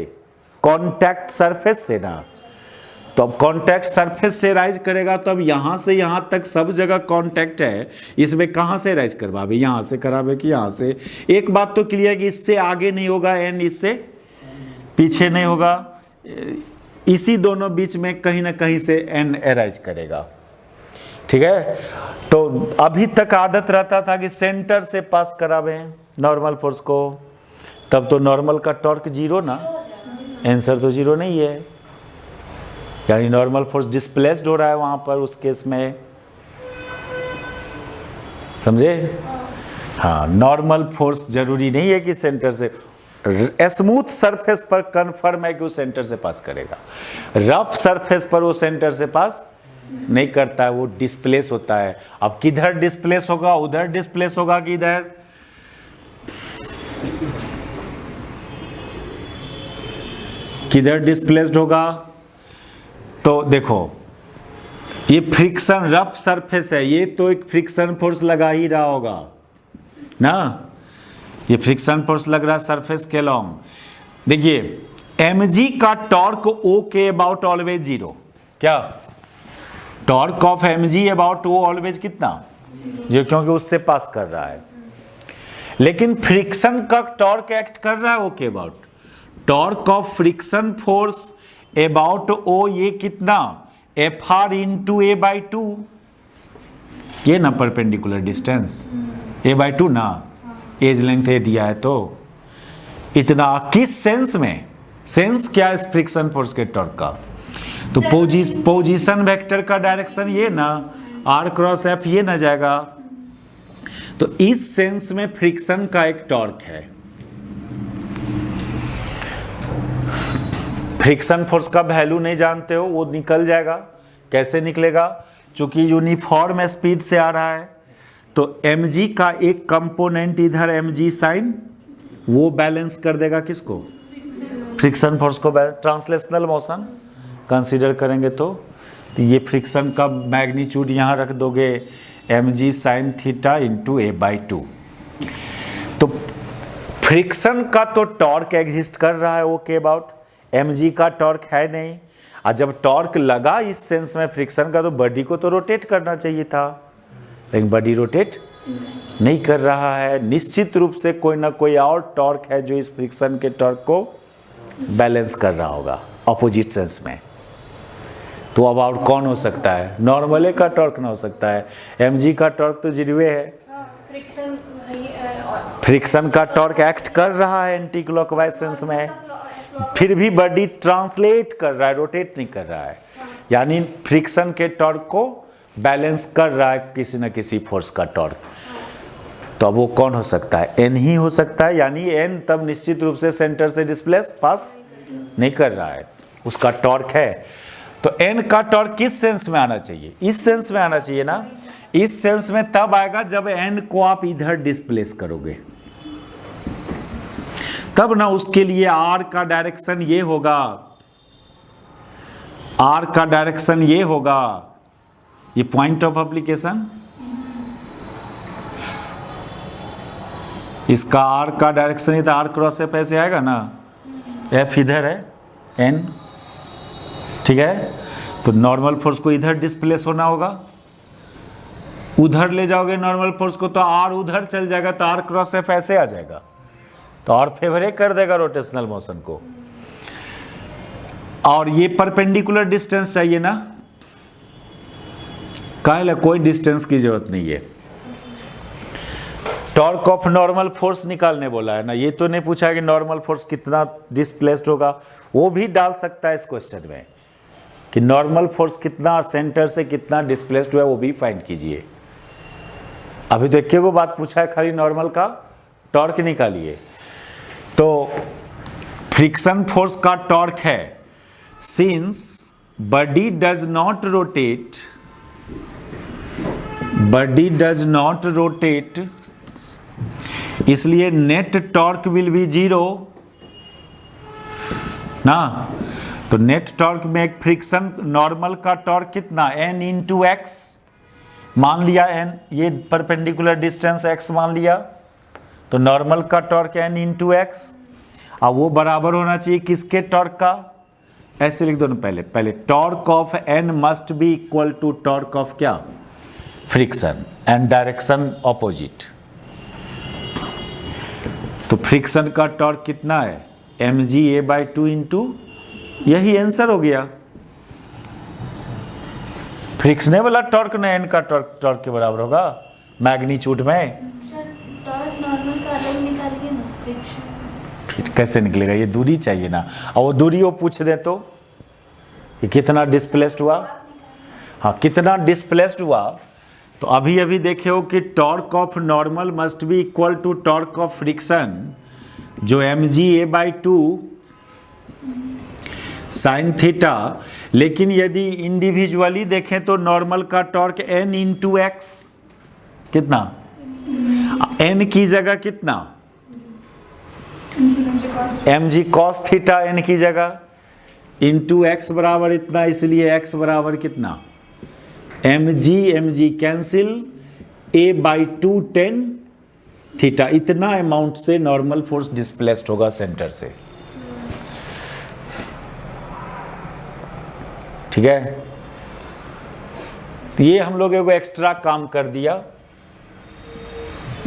कांटेक्ट सरफेस से ना। तो अब कांटेक्ट सरफेस से एराइज करेगा तो अब यहां से यहां तक सब जगह कांटेक्ट है, इसमें कहां से एराइज करवावे, यहां से करावे कि यहां से। एक बात तो क्लियर कि इससे आगे नहीं होगा एन, इससे पीछे नहीं होगा, इसी दोनों बीच में कहीं ना कहीं से एन एराइज करेगा, ठीक है। तो अभी तक आदत रहता था कि सेंटर से पास करावे नॉर्मल फोर्स को, तब तो नॉर्मल का टॉर्क 0 ना, आंसर तो 0 नहीं है, यानी नॉर्मल फोर्स डिस्प्लेस्ड हो रहा है वहां पर उस केस में, समझे। हाँ, नॉर्मल फोर्स जरूरी नहीं है कि सेंटर से, स्मूथ सरफेस पर कन्फर्म है कि वो सेंटर से पास करेगा, रफ सरफेस पर वो सेंटर से पास नहीं करता है, वो डिस्प्लेस होता है। अब किधर डिस्प्लेस होगा, उधर डिस्प्लेस होगा कि इधर, किधर डिस्प्लेस्ड होगा। तो देखो ये फ्रिक्शन रफ सरफेस है, ये तो एक फ्रिक्शन फोर्स लगा ही रहा होगा ना, ये फ्रिक्शन फोर्स लग रहा है सरफेस के अलॉन्ग। देखिए mg का टॉर्क O के अबाउट ऑलवेज 0। क्या torque of mg about O always कितना 0, क्योंकि उससे पास कर रहा है। लेकिन फ्रिक्शन का टॉर्क एक्ट कर रहा है O के about. Torque of friction force about O ये कितना Fr इंटू A/2, ये ना परपेंडिकुलर डिस्टेंस A/2 ना, एज लेंथ ए दिया है तो इतना। किस सेंस में, सेंस क्या है फ्रिक्शन फोर्स के टॉर्क का, तो पोजीशन वेक्टर का डायरेक्शन ये ना R क्रॉस F ये ना जाएगा, तो इस सेंस में फ्रिक्शन का एक टॉर्क है। फ्रिक्शन फोर्स का वैल्यू नहीं जानते हो, वो निकल जाएगा। कैसे निकलेगा, चूंकि यूनिफॉर्म स्पीड से आ रहा है तो mg का एक कंपोनेंट इधर mg साइन वो बैलेंस कर देगा किसको, फ्रिक्शन फोर्स को। ट्रांसलेशनल मोशन कंसीडर करेंगे तो ये फ्रिक्शन का मैग्नीट्यूड यहाँ रख दोगे mg sine theta into A/2। तो फ्रिक्शन का तो टॉर्क एग्जिस्ट कर रहा है O के अबाउट, mg का टॉर्क है नहीं। और जब टॉर्क लगा इस सेंस में फ्रिक्शन का, तो बॉडी को तो रोटेट करना चाहिए था, लेकिन बॉडी रोटेट नहीं कर रहा है। निश्चित रूप से कोई ना कोई और टॉर्क है जो इस फ्रिक्शन के टॉर्क को बैलेंस कर रहा होगा ऑपोजिट सेंस में। तो अब और कौन हो सकता है, नॉर्मल का टॉर्क ना हो सकता है, mg का टॉर्क तो जीरोवे है। फ्रिक्शन का टॉर्क एक्ट कर रहा है एंटी क्लॉकवाइज सेंस में, फिर भी बॉडी ट्रांसलेट कर रहा है, रोटेट नहीं कर रहा है, यानी फ्रिक्शन के टॉर्क को बैलेंस कर रहा है किसी न किसी फोर्स का टॉर्क। तो अब वो कौन हो सकता है, n ही हो सकता है, यानी n तब निश्चित रूप से सेंटर से डिस्प्लेस पास नहीं कर रहा है, उसका टॉर्क है। तो n का टॉर्क किस सेंस में आना चाहिए, इस सेंस में आना चाहिए ना। इस सेंस में तब आएगा जब n को आप इधर डिस्प्लेस करोगे, तब ना उसके लिए r का डायरेक्शन ये होगा, r का डायरेक्शन ये होगा, ये पॉइंट ऑफ एप्लीकेशन, इसका r का डायरेक्शन ये तो r क्रॉस F ऐसे आएगा ना, F इधर है, n ठीक है। तो नॉर्मल फोर्स को इधर डिस्प्लेस होना होगा, उधर ले जाओगे नॉर्मल फोर्स को तो r उधर चल जाएगा, तो r क्रॉस F ऐसे आ जाएगा, तो और फेवर कर देगा रोटेशनल मोशन को। और ये परपेंडिकुलर डिस्टेंस चाहिए ना, काहे कोई डिस्टेंस की जरूरत नहीं है। टॉर्क ऑफ नॉर्मल फोर्स निकालने बोला है ना, ये तो नहीं पूछा है कि नॉर्मल फोर्स कितना डिस्प्लेस्ड होगा, वो भी डाल सकता है इस क्वेश्चन में कि नॉर्मल फोर्स कितना सेंटर से कितना डिस्प्लेस्ड हुआ है वो भी फाइंड कीजिए। अभी तो एक को बात पूछा है खाली नॉर्मल का टॉर्क निकालिए। तो फ्रिक्शन फोर्स का टॉर्क है, since body does not rotate, इसलिए नेट टॉर्क विल बी 0 ना। तो नेट टॉर्क में एक फ्रिक्शन नॉर्मल का टॉर्क कितना n इंटू एक्स मान लिया, n ये परपेंडिकुलर डिस्टेंस x मान लिया, तो नॉर्मल का टॉर्क n इंटू एक्स, और वो बराबर होना चाहिए किसके टॉर्क का, ऐसे लिख दो ना, पहले torque of n must be equal to torque of क्या, फ्रिक्शन, एंड डायरेक्शन ऑपोजिट। तो फ्रिक्शन का टॉर्क कितना है, mg A/2 इंटू, यही आंसर हो गया। फ्रिक्शने वाला टॉर्क ना n का टॉर्क के बराबर होगा मैग्नीट्यूड में। फिर कैसे निकलेगा, ये दूरी चाहिए ना, और वो दूरी वो पूछ दे तो ये कितना डिस्प्लेस्ड हुआ, हाँ कितना डिस्प्लेस्ड हुआ। तो अभी देखे हो कि torque of normal must be equal to torque of friction, जो mg A/2 साइन थीटा। लेकिन यदि इंडिविजुअली देखें तो नॉर्मल का टॉर्क n इंटू एक्स, कितना n की जगह कितना mg cos थीटा n की जगह इंटू एक्स बराबर इतना, इसलिए x बराबर कितना mg कैंसिल A/2 10 थीटा, इतना अमाउंट से नॉर्मल फोर्स डिस्प्लेस्ड होगा सेंटर से। ठीक है, तो ये हम लोग एगो एक्स्ट्रा काम कर दिया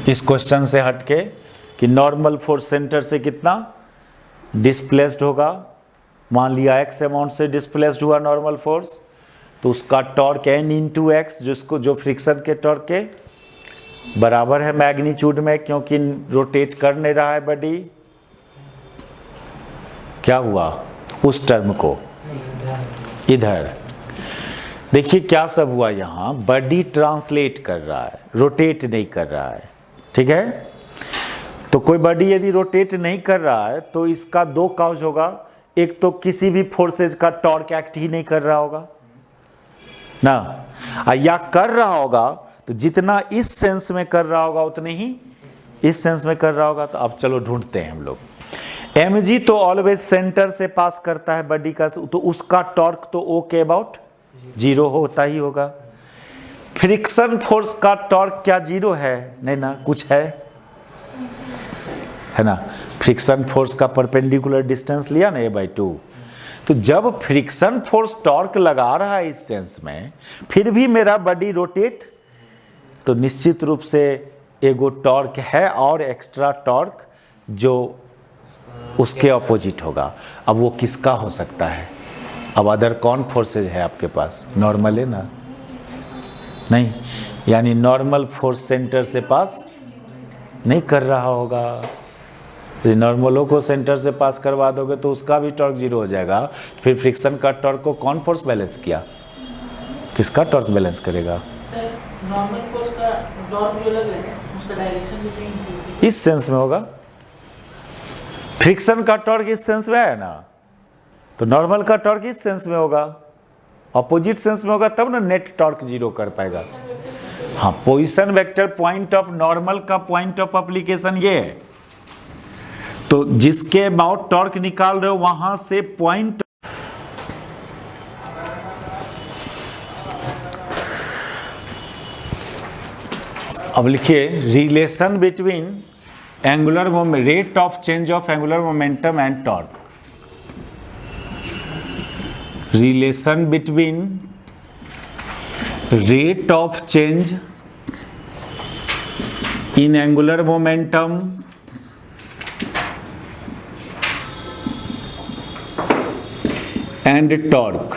इस क्वेश्चन से हटके कि नॉर्मल फोर्स सेंटर से कितना डिस्प्लेस्ड होगा। मान लिया x अमाउंट से डिस्प्लेस्ड हुआ नॉर्मल फोर्स, तो उसका टॉर्क n इंटू एक्स, जिसको जो फ्रिक्शन के टॉर्क के बराबर है मैग्नीट्यूड में, क्योंकि रोटेट कर नहीं रहा है बॉडी। क्या हुआ उस टर्म को इधर देखिए क्या सब हुआ, यहाँ बॉडी ट्रांसलेट कर रहा है, रोटेट नहीं कर रहा है। ठीक है, तो कोई बॉडी यदि रोटेट नहीं कर रहा है तो इसका दो काज होगा, एक तो किसी भी फोर्सेज का टॉर्क एक्ट ही नहीं कर रहा होगा ना, या कर रहा होगा तो जितना इस सेंस में कर रहा होगा उतने ही इस सेंस में कर रहा होगा। तो अब चलो ढूंढते हैं हम लोग। mg तो ऑलवेज सेंटर से पास करता है बॉडी का, तो उसका टॉर्क तो O के अबाउट 0 होता ही होगा। फ्रिक्शन फोर्स का टॉर्क क्या 0 है? नहीं ना, कुछ है ना। फ्रिक्शन फोर्स का परपेंडिकुलर डिस्टेंस लिया ना a/2, तो जब फ्रिक्शन फोर्स टॉर्क लगा रहा है इस सेंस में, फिर भी मेरा बॉडी रोटेट, तो निश्चित रूप से एगो टॉर्क है और एक्स्ट्रा टॉर्क जो उसके अपोजिट होगा। अब वो किसका हो सकता है? अब अदर कौन फोर्सेज है आपके पास? नॉर्मल है ना, नहीं, यानी नॉर्मल फोर्स सेंटर से पास नहीं कर रहा होगा। यदि नॉर्मलों को सेंटर से पास करवा दोगे तो उसका भी टॉर्क 0 हो जाएगा। फिर फ्रिक्शन का टॉर्क को कौन फोर्स बैलेंस किया? किसका टॉर्क बैलेंस करेगा? नॉर्मल फोर्स का टॉर्क जो लग रहा है उसका डायरेक्शन भी चेंज इस सेंस में होगा। फ्रिक्शन का टॉर्क इस सेंस में है ना, तो नॉर्मल का टॉर्क इस सेंस में होगा, अपोजिट सेंस में होगा, तब ना नेट टॉर्क 0 कर पाएगा। हाँ, position vector point of normal का पॉइंट ऑफ एप्लीकेशन ये है, तो जिसके अबाउट टॉर्क निकाल रहे हो वहां से पॉइंट। अब लिखिए relation between angular moment, rate of change of angular momentum and torque. Relation between rate of change in angular momentum and torque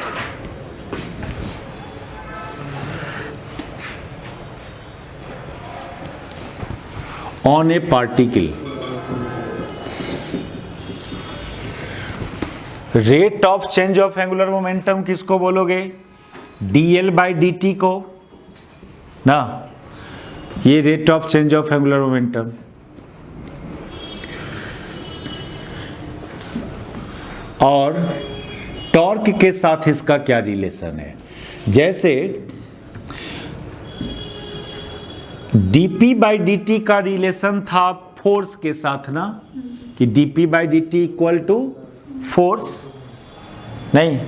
on a particle। Rate of change of angular momentum किसको बोलोगे? dl/dt को ना, ये rate of change of angular momentum. और torque के साथ इसका क्या रिलेशन है? जैसे dp/dt का रिलेशन था फोर्स के साथ ना, कि dp/dt इक्वल टू फोर्स, नहीं,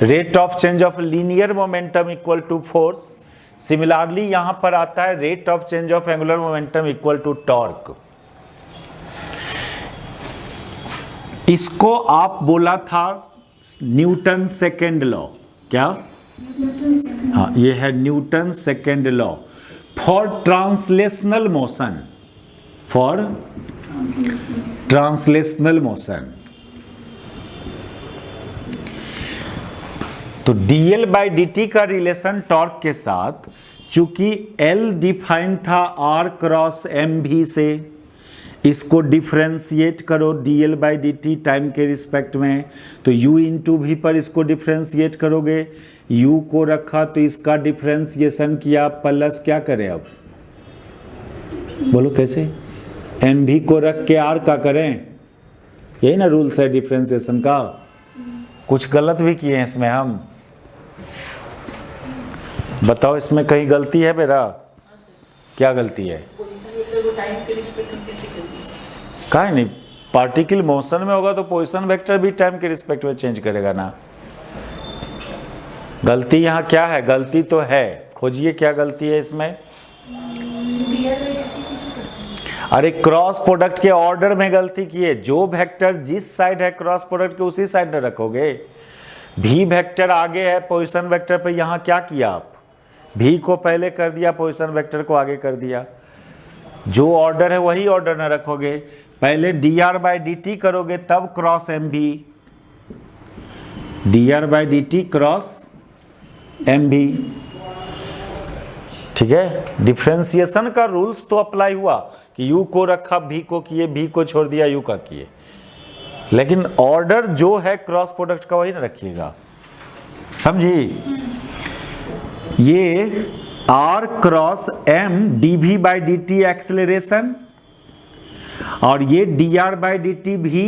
rate of change of linear momentum equal to force. Similarly यहां पर आता है rate of change of angular momentum equal to torque. इसको आप बोला था न्यूटन सेकेंड लॉ। क्या? हाँ, ये है Newton second law for translational motion, for translational motion. तो dl/dt का रिलेशन टॉर्क के साथ, चूंकि L डिफाइन था r क्रॉस mv से, इसको डिफ्रेंशिएट करो dl/dt टाइम के रिस्पेक्ट में, तो u इंटू भी पर इसको डिफ्रेंशिएट करोगे, u को रखा तो इसका डिफ्रेंशिएशन किया, प्लस क्या करें अब? बोलो कैसे? mv को रख के r का करें, यही ना रूल्स है डिफ्रेंशिएशन का। कुछ गलत भी किए हैं इसमें हम, बताओ इसमें कहीं गलती है मेरा? क्या गलती है? काहे नहीं, पार्टिकल मोशन में होगा तो पोजीशन वेक्टर भी टाइम के रिस्पेक्ट में चेंज करेगा ना। गलती यहाँ क्या है? गलती तो है, खोजिए क्या गलती है इसमें। अरे क्रॉस प्रोडक्ट के ऑर्डर में गलती की है। जो वेक्टर जिस साइड है क्रॉस प्रोडक्ट के उसी साइड में रखोगे। भी वेक्टर आगे है पोजीशन वेक्टर पे, यहाँ क्या किया आप, भी को पहले कर दिया, पोजीशन वेक्टर को आगे कर दिया। जो ऑर्डर है वही ऑर्डर न रखोगे, पहले dr/dt करोगे तब क्रॉस एम भी, dr/dt क्रॉस एम भी। ठीक है, डिफ्रेंसिएशन का रूल्स तो अप्लाई हुआ कि u को रखा भी को किए, भी को छोड़ दिया u का किए, लेकिन ऑर्डर जो है क्रॉस प्रोडक्ट का वही ना रखिएगा, समझी। ये r cross m dv/dt acceleration और ये dr/dt भी।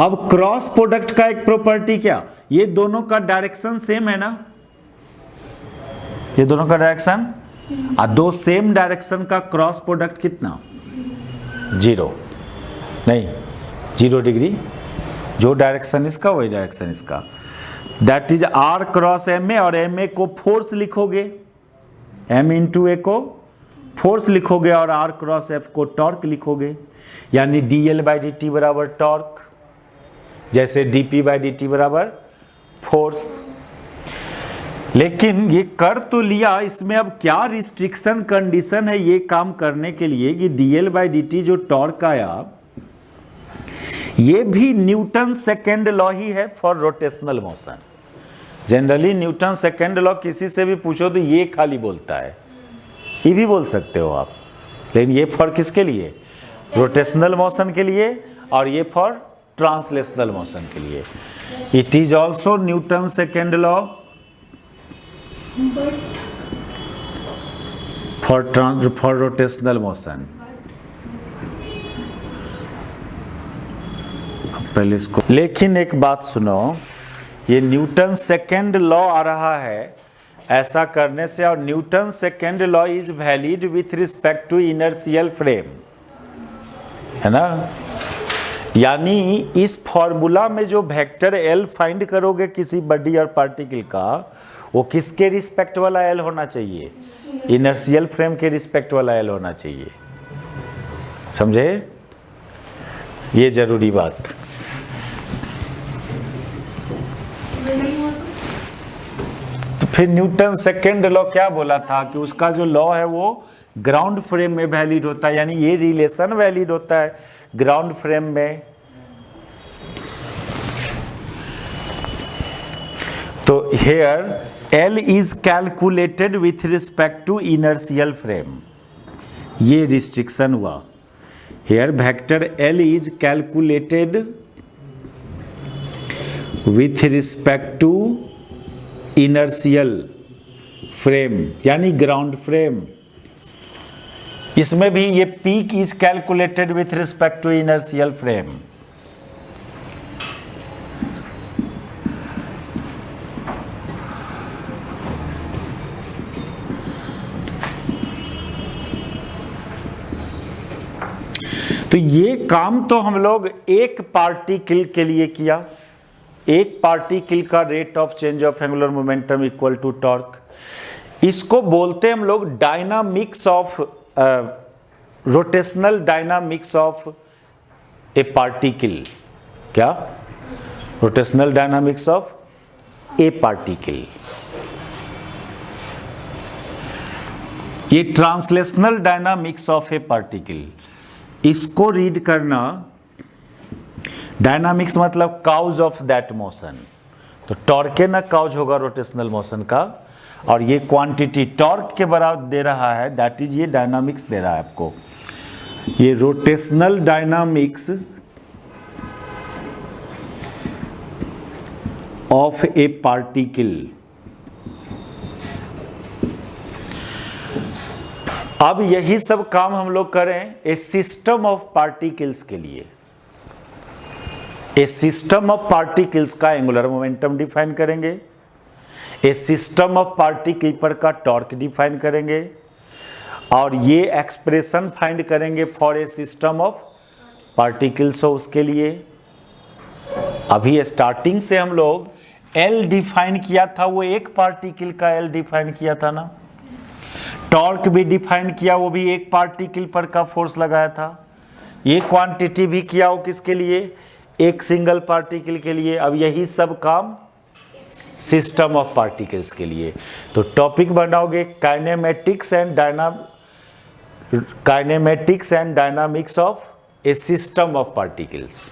अब क्रॉस प्रोडक्ट का एक प्रॉपर्टी क्या, ये दोनों का डायरेक्शन सेम है ना, ये दोनों का डायरेक्शन, दो सेम डायरेक्शन का क्रॉस प्रोडक्ट कितना, 0 नहीं 0 डिग्री, जो डायरेक्शन इसका वही डायरेक्शन इसका, that is r cross m a, और एम ए को फोर्स लिखोगे, m इंटू ए को फोर्स लिखोगे और r क्रॉस एफ को टॉर्क लिखोगे, यानी dl/dt बराबर टॉर्क, जैसे dp/dt बराबर फोर्स। लेकिन ये कर तो लिया, इसमें अब क्या रिस्ट्रिक्शन कंडीशन है ये काम करने के लिए कि dl/dt जो टॉर्क आया ये भी न्यूटन सेकेंड लॉ ही है for rotational motion. Generally Newton second law किसी से भी पूछो तो ये खाली बोलता है, ये भी बोल सकते हो आप, लेकिन ये फॉर किसके लिए, रोटेशनल मोशन के लिए, और ये फॉर ट्रांसलेशनल मोशन के लिए। It is also Newton second law for rotational motion. पहले इसको, लेकिन एक बात सुनो, ये न्यूटन सेकेंड लॉ आ रहा है ऐसा करने से, और Newton second law is valid with respect to inertial frame, है ना। यानी इस फॉर्मूला में जो वेक्टर एल फाइंड करोगे किसी बॉडी और पार्टिकल का, वो किसके रिस्पेक्ट वाला एल होना चाहिए, इनर्शियल फ्रेम के रिस्पेक्ट वाला एल होना चाहिए, समझे, ये जरूरी बात। तो फिर न्यूटन सेकेंड लॉ क्या बोला था कि उसका जो लॉ है वो ग्राउंड फ्रेम में वैलिड होता है, यानी ये रिलेशन वैलिड होता है ग्राउंड फ्रेम में। तो here L is calculated with respect to inertial frame, ये रिस्ट्रिक्शन हुआ। Here vector L is calculated with respect to inertial frame, यानी ग्राउंड फ्रेम। इसमें भी ये peak is calculated with respect to inertial frame. तो ये काम तो हम लोग एक पार्टिकल के लिए किया, एक पार्टिकल का rate of change of angular momentum equal to torque. इसको बोलते हैं हम लोग dynamics of rotational dynamics of a particle. क्या, rotational dynamics of a particle. ये translational dynamics of a particle, इसको रीड करना। डायनामिक्स मतलब काउज ऑफ दैट मोशन, तो टॉर्क ना काउज होगा रोटेशनल मोशन का, और ये क्वांटिटी टॉर्क के बराबर दे रहा है, दैट इज ये डायनामिक्स दे रहा है आपको। ये rotational dynamics of a particle. अब यही सब काम हम लोग करें ए सिस्टम ऑफ पार्टिकल्स के लिए। ए सिस्टम ऑफ पार्टिकल्स का एंगुलर मोमेंटम डिफाइन करेंगे, ए सिस्टम ऑफ पार्टिकल पर का टॉर्क डिफाइन करेंगे, और ये एक्सप्रेशन फाइंड करेंगे for a system of particles हो उसके लिए। अभी स्टार्टिंग से हम लोग एल डिफाइन किया था, वो एक पार्टिकल का एल डिफाइन किया था ना। टॉर्क भी डिफाइन किया, वो भी एक पार्टिकल पर का फोर्स लगाया था। ये क्वांटिटी भी किया, वो किसके लिए, एक सिंगल पार्टिकल के लिए। अब यही सब काम सिस्टम ऑफ पार्टिकल्स के लिए। तो टॉपिक बनाओगे kinematics and dynamics of A system of particles.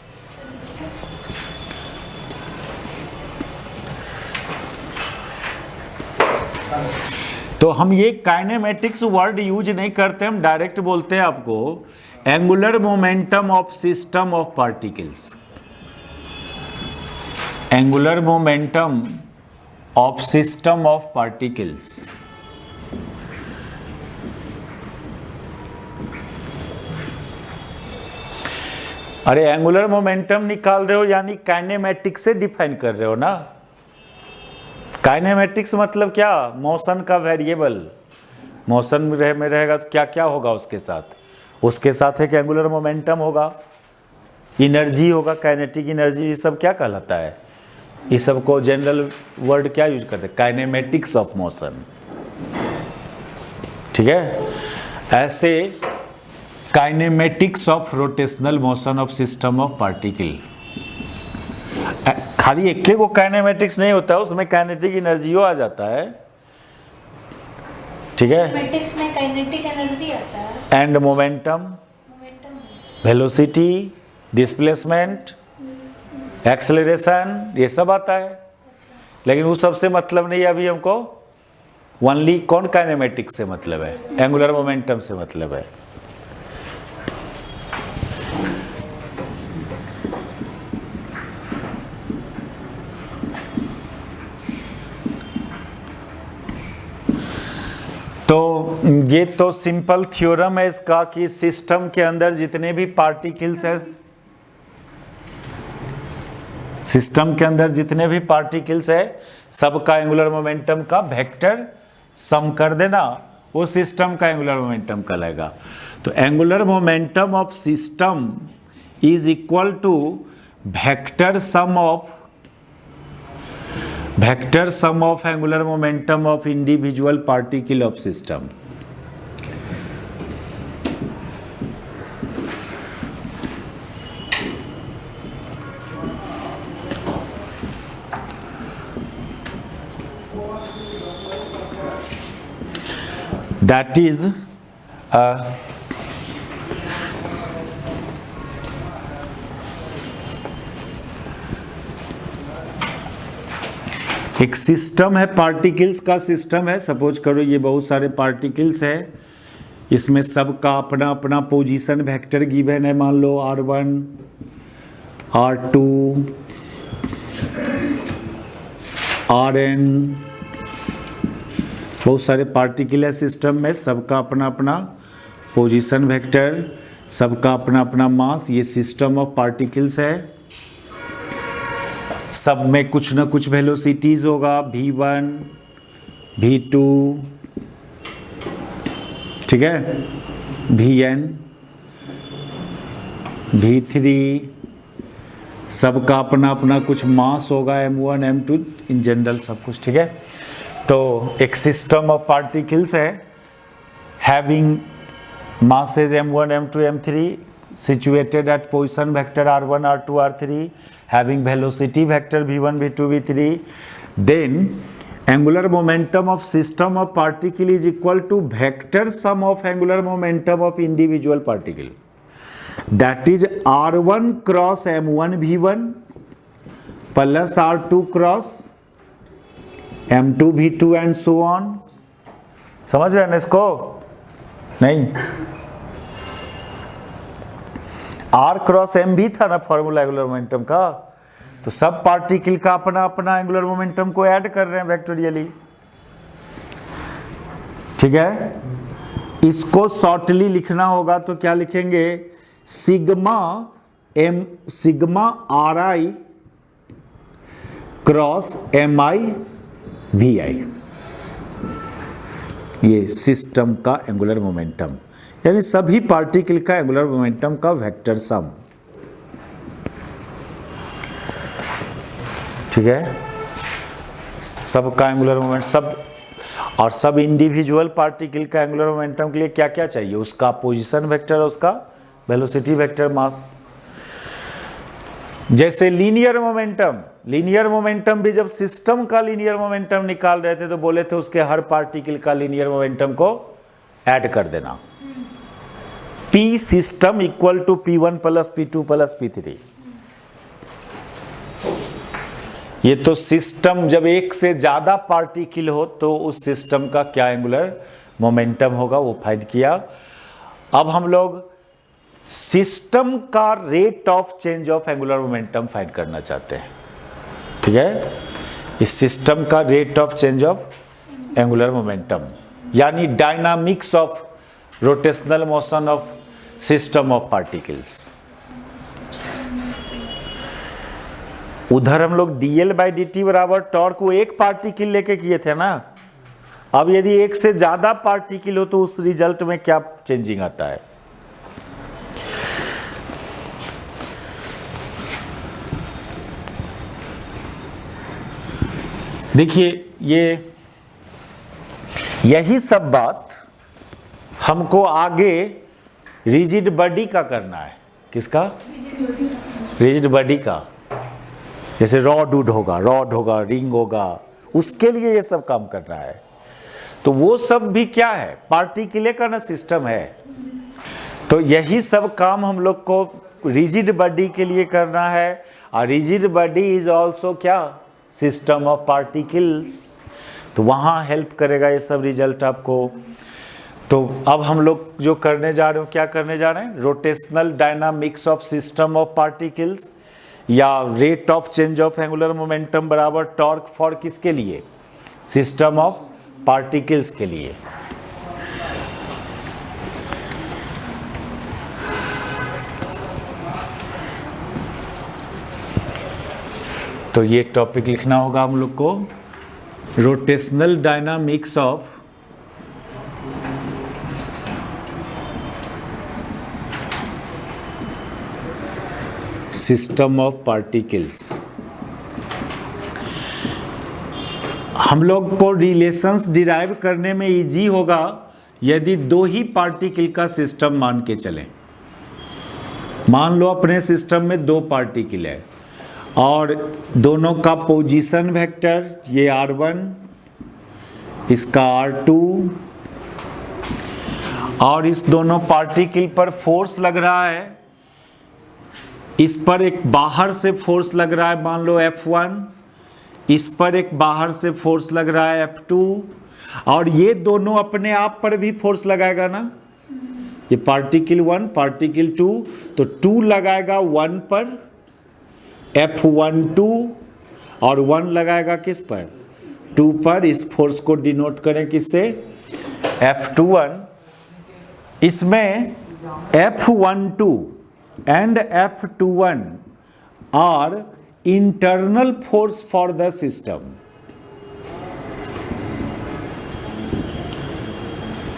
तो हम ये काइनेमेटिक्स वर्ड यूज नहीं करते, हम डायरेक्ट बोलते हैं आपको angular momentum of system of particles. Angular momentum of system of particles. अरे एंगुलर मोमेंटम निकाल रहे हो यानी काइनेमेटिक्स से डिफाइन कर रहे हो ना। काइनेमेटिक्स मतलब क्या? मोशन का वेरिएबल। मोशन में रहेगा तो क्या क्या होगा उसके साथ? उसके साथ एक एंगुलर मोमेंटम होगा, एनर्जी होगा, काइनेटिक एनर्जी। ये सब क्या कहलाता है? ये सब को जनरल वर्ड क्या यूज करते हैं? Kinematics of motion. ठीक है, ऐसे kinematics of rotational motion of system of particle. खाली एक को काइनेमेटिक्स नहीं होता है, उसमें काइनेटिक एनर्जियो आ जाता है। ठीक है, मैट्रिक्स में काइनेटिक एनर्जी आता है and momentum, velocity, displacement, acceleration, ये सब आता है। लेकिन वो सबसे मतलब नहीं है अभी हमको। ओनली कौन काइनेमेटिक्स से मतलब है? एंगुलर मोमेंटम से मतलब है। तो ये तो सिंपल थ्योरम है इसका कि सिस्टम के अंदर जितने भी पार्टिकल्स है, सिस्टम के अंदर जितने भी पार्टिकल्स है सबका एंगुलर मोमेंटम का वेक्टर सम कर देना, वो सिस्टम का एंगुलर मोमेंटम कहलाएगा। तो angular momentum of system is equal to vector sum of angular momentum of individual particle of system. That is एक सिस्टम है, पार्टिकल्स का सिस्टम है। सपोज करो ये बहुत सारे पार्टिकल्स है, इसमें सबका अपना अपना पोजीशन वेक्टर गिवन है। मान लो R1, R2, Rn, बहुत सारे पार्टिकल है सिस्टम में, सबका अपना अपना पोजीशन वेक्टर, सबका अपना अपना मास। ये सिस्टम ऑफ पार्टिकल्स है। सब में कुछ ना कुछ वेलोसिटीज होगा, v1, v2, ठीक है, vn, v3, सबका अपना अपना कुछ मास होगा, m1, m2, इन जनरल सब कुछ। ठीक है, तो एक सिस्टम ऑफ पार्टिकल्स है having masses m1, m2, m3 situated at position vector r1, r2, r3 having velocity vector v1, v2, v3. Then angular momentum of system of particle is equal to vector sum of angular momentum of individual particle. That is r1 cross m1 v1 plus r2 cross m2 v2 and so on. समझ रहे हैं ना इसको? नहीं, R cross M भी था ना formula angular momentum का। तो सब पार्टिकल का अपना अपना एंगुलर मोमेंटम को ऐड कर रहे हैं वेक्टोरियली। ठीक है, इसको शॉर्टली लिखना होगा तो क्या लिखेंगे? Sigma RI cross MI VI। ये सिस्टम का एंगुलर मोमेंटम, यानी सभी पार्टिकल का एंगुलर मोमेंटम का वेक्टर सम। ठीक है, सबका एंगुलर मोमेंट सब, और सब इंडिविजुअल पार्टिकल का एंगुलर मोमेंटम के लिए क्या क्या चाहिए? उसका पोजीशन वेक्टर, उसका वेलोसिटी वेक्टर, मास। जैसे लीनियर मोमेंटम भी जब सिस्टम का लीनियर मोमेंटम निकाल रहे थे तो बोले थे उसके हर पार्टिकल का लीनियर मोमेंटम को ऐड कर देना। P system equal to P1 plus P2 plus P3। ये तो सिस्टम जब एक से ज्यादा पार्टिकल हो तो उस सिस्टम का क्या एंगुलर मोमेंटम होगा वो फाइंड किया। अब हम लोग सिस्टम का rate of change of angular momentum find करना चाहते हैं। ठीक है, इस सिस्टम का rate of change of angular momentum यानी dynamics of rotational motion of system of particles. उधर हम लोग dl/dt बराबर टॉर्क को एक पार्टिकल लेके किए थे ना। अब यदि एक से ज्यादा पार्टिकल हो तो उस रिजल्ट में क्या चेंजिंग आता है। देखिए यही सब बात हमको आगे रिजिड बॉडी का करना है। किसका? रिजिड बॉडी का। जैसे रॉड होगा, रिंग होगा, उसके लिए ये सब काम करना है। तो वो सब भी क्या है? पार्टिकल का ना सिस्टम है। तो यही सब काम हम लोग को रिजिड बॉडी के लिए करना है। और रिजिड बॉडी इज ऑल्सो क्या? System of particles. तो वहाँ हेल्प करेगा ये सब रिजल्ट आपको। तो अब हम लोग जो करने जा रहे हो, क्या करने जा रहे हैं? Rotational dynamics of system of particles या rate of change of angular momentum बराबर टॉर्क फॉर किसके लिए? सिस्टम ऑफ पार्टिकल्स के लिए। तो ये टॉपिक लिखना होगा हम लोग को, rotational dynamics of system of particles. हम लोग को रिलेशंस डिराइव करने में इजी होगा यदि दो ही पार्टिकल का सिस्टम मान के चलें। मान लो अपने सिस्टम में दो पार्टिकल है और दोनों का पोजीशन वेक्टर ये r1, इसका r2, और इस दोनों पार्टिकल पर फोर्स लग रहा है। इस पर एक बाहर से फोर्स लग रहा है, मान लो F1, इस पर एक बाहर से फोर्स लग रहा है F2, और ये दोनों अपने आप पर भी फोर्स लगाएगा ना। ये पार्टिकल 1 पार्टिकल 2, तो 2 लगाएगा 1 पर F12 और 1 लगाएगा किस पर? 2 पर। इस फोर्स को डिनोट करें किससे? F21। इसमें F12 and F21 are internal force for the system।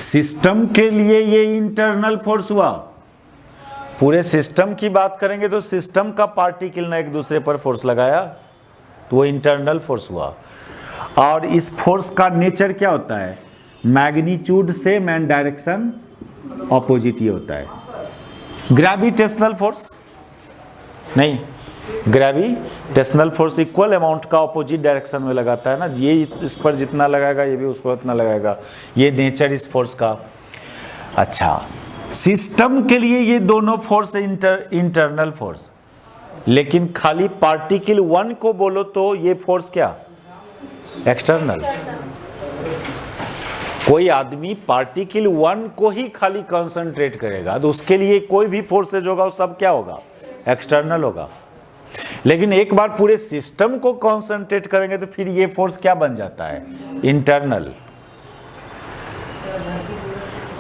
System के लिए ये इंटरनल फोर्स हुआ। पूरे सिस्टम की बात करेंगे तो सिस्टम का पार्टिकल ने एक दूसरे पर फोर्स लगाया तो वो इंटरनल फोर्स हुआ। और इस फोर्स का नेचर क्या होता है? Magnitude same and direction opposite ही होता है। ग्रेविटेशनल फोर्स नहीं, ग्रेविटेशनल फोर्स इक्वल अमाउंट का ऑपोजिट डायरेक्शन में लगाता है ना। ये इस पर जितना लगाएगा ये भी उस पर उतना लगाएगा। ये नेचर इस फोर्स का। अच्छा, सिस्टम के लिए ये दोनों फोर्स इंटरनल फोर्स, लेकिन खाली पार्टिकल 1 को बोलो तो ये फोर्स क्या? एक्सटर्नल। कोई आदमी पार्टिकल 1 को ही खाली कंसंट्रेट करेगा तो उसके लिए कोई भी फोर्सेज होगा वो सब क्या होगा? एक्सटर्नल होगा। लेकिन एक बार पूरे सिस्टम को कंसंट्रेट करेंगे तो फिर ये फोर्स क्या बन जाता है? इंटरनल।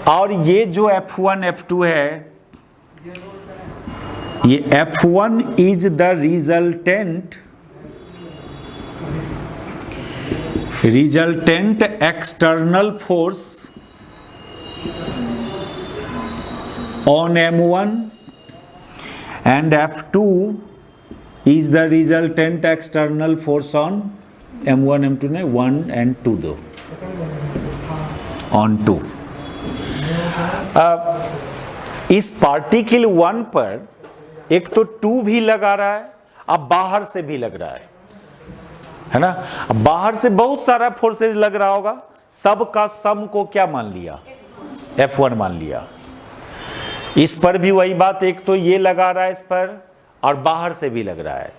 और ये जो F1 F2 है, ये F1 is the resultant external force on M1 and F2 is the resultant external force on M1 M2 ने 1 and 2 दो on 2। अब इस पार्टिकल 1 पर एक तो 2 भी लगा रहा है अब बाहर से भी लग रहा है ना। अब बाहर से बहुत सारा फोर्सेज लग रहा होगा, सबका सम को क्या मान लिया, F1 मान लिया। इस पर भी वही बात, एक तो ये लगा रहा है इस पर और बाहर से भी लग रहा है।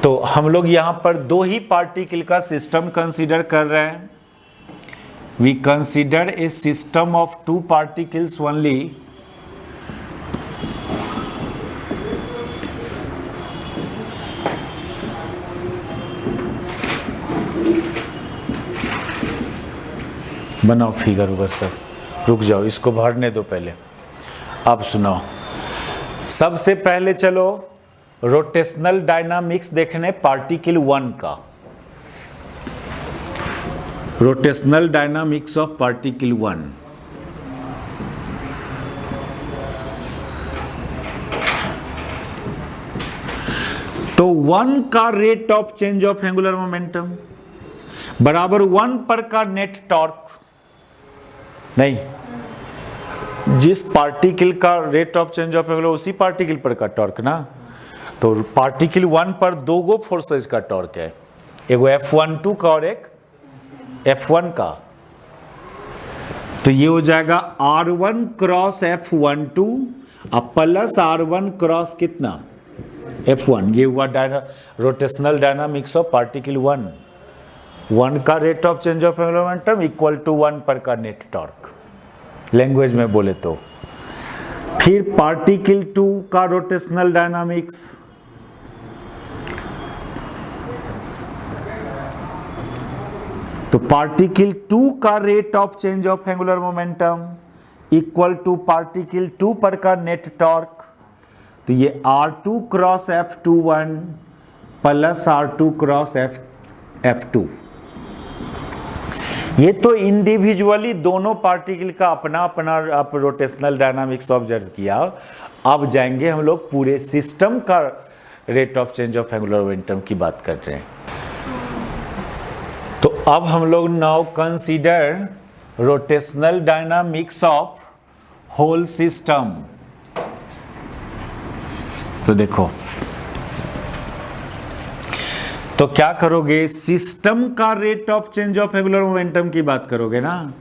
तो हम लोग यहां पर दो ही पार्टिकल का सिस्टम कंसीडर कर रहे हैं। We consider a system of two particles only बनाओ फिगर उगर सब, रुक जाओ इसको भरने दो पहले। अब सुनो, सबसे पहले चलो रोटेशनल डायनामिक्स देखने पार्टिकल 1 का, रोटेशनल डायनामिक्स ऑफ पार्टिकल 1। तो 1 का rate of change of angular momentum बराबर 1 पर का नेट टॉर्क, नहीं, जिस पार्टिकल का rate of change of angular उसी पार्टिकल पर का टॉर्क ना। तो पार्टिकल 1 पर दो गो फोर्सेज का टॉर्क है, एगो F12 का और एक F1 का। तो ये हो जाएगा R1 क्रॉस F12 और प्लस R1 क्रॉस कितना F1। ये हुआ रोटेशनल डायनामिक्स ऑफ पार्टिकल 1। 1 का rate of change of angular momentum equal to 1 पर का नेट टॉर्क, लैंग्वेज में बोले तो। फिर पार्टिकल 2 का रोटेशनल डायनामिक्स, तो पार्टिकल 2 का rate of change of angular momentum equal to particle 2 पर का नेट टॉर्क। तो ये R2 cross F21 plus R2 cross F2। ये तो इंडिविजुअली दोनों पार्टिकल का अपना अपना आप रोटेशनल डायनामिक्स ऑब्जर्व किया। अब जाएंगे हम लोग पूरे सिस्टम का rate of change of angular momentum की बात कर रहे हैं। तो अब हम लोग now consider rotational dynamics of whole system. तो देखो, तो क्या करोगे, सिस्टम का rate of change of angular momentum की बात करोगे ना,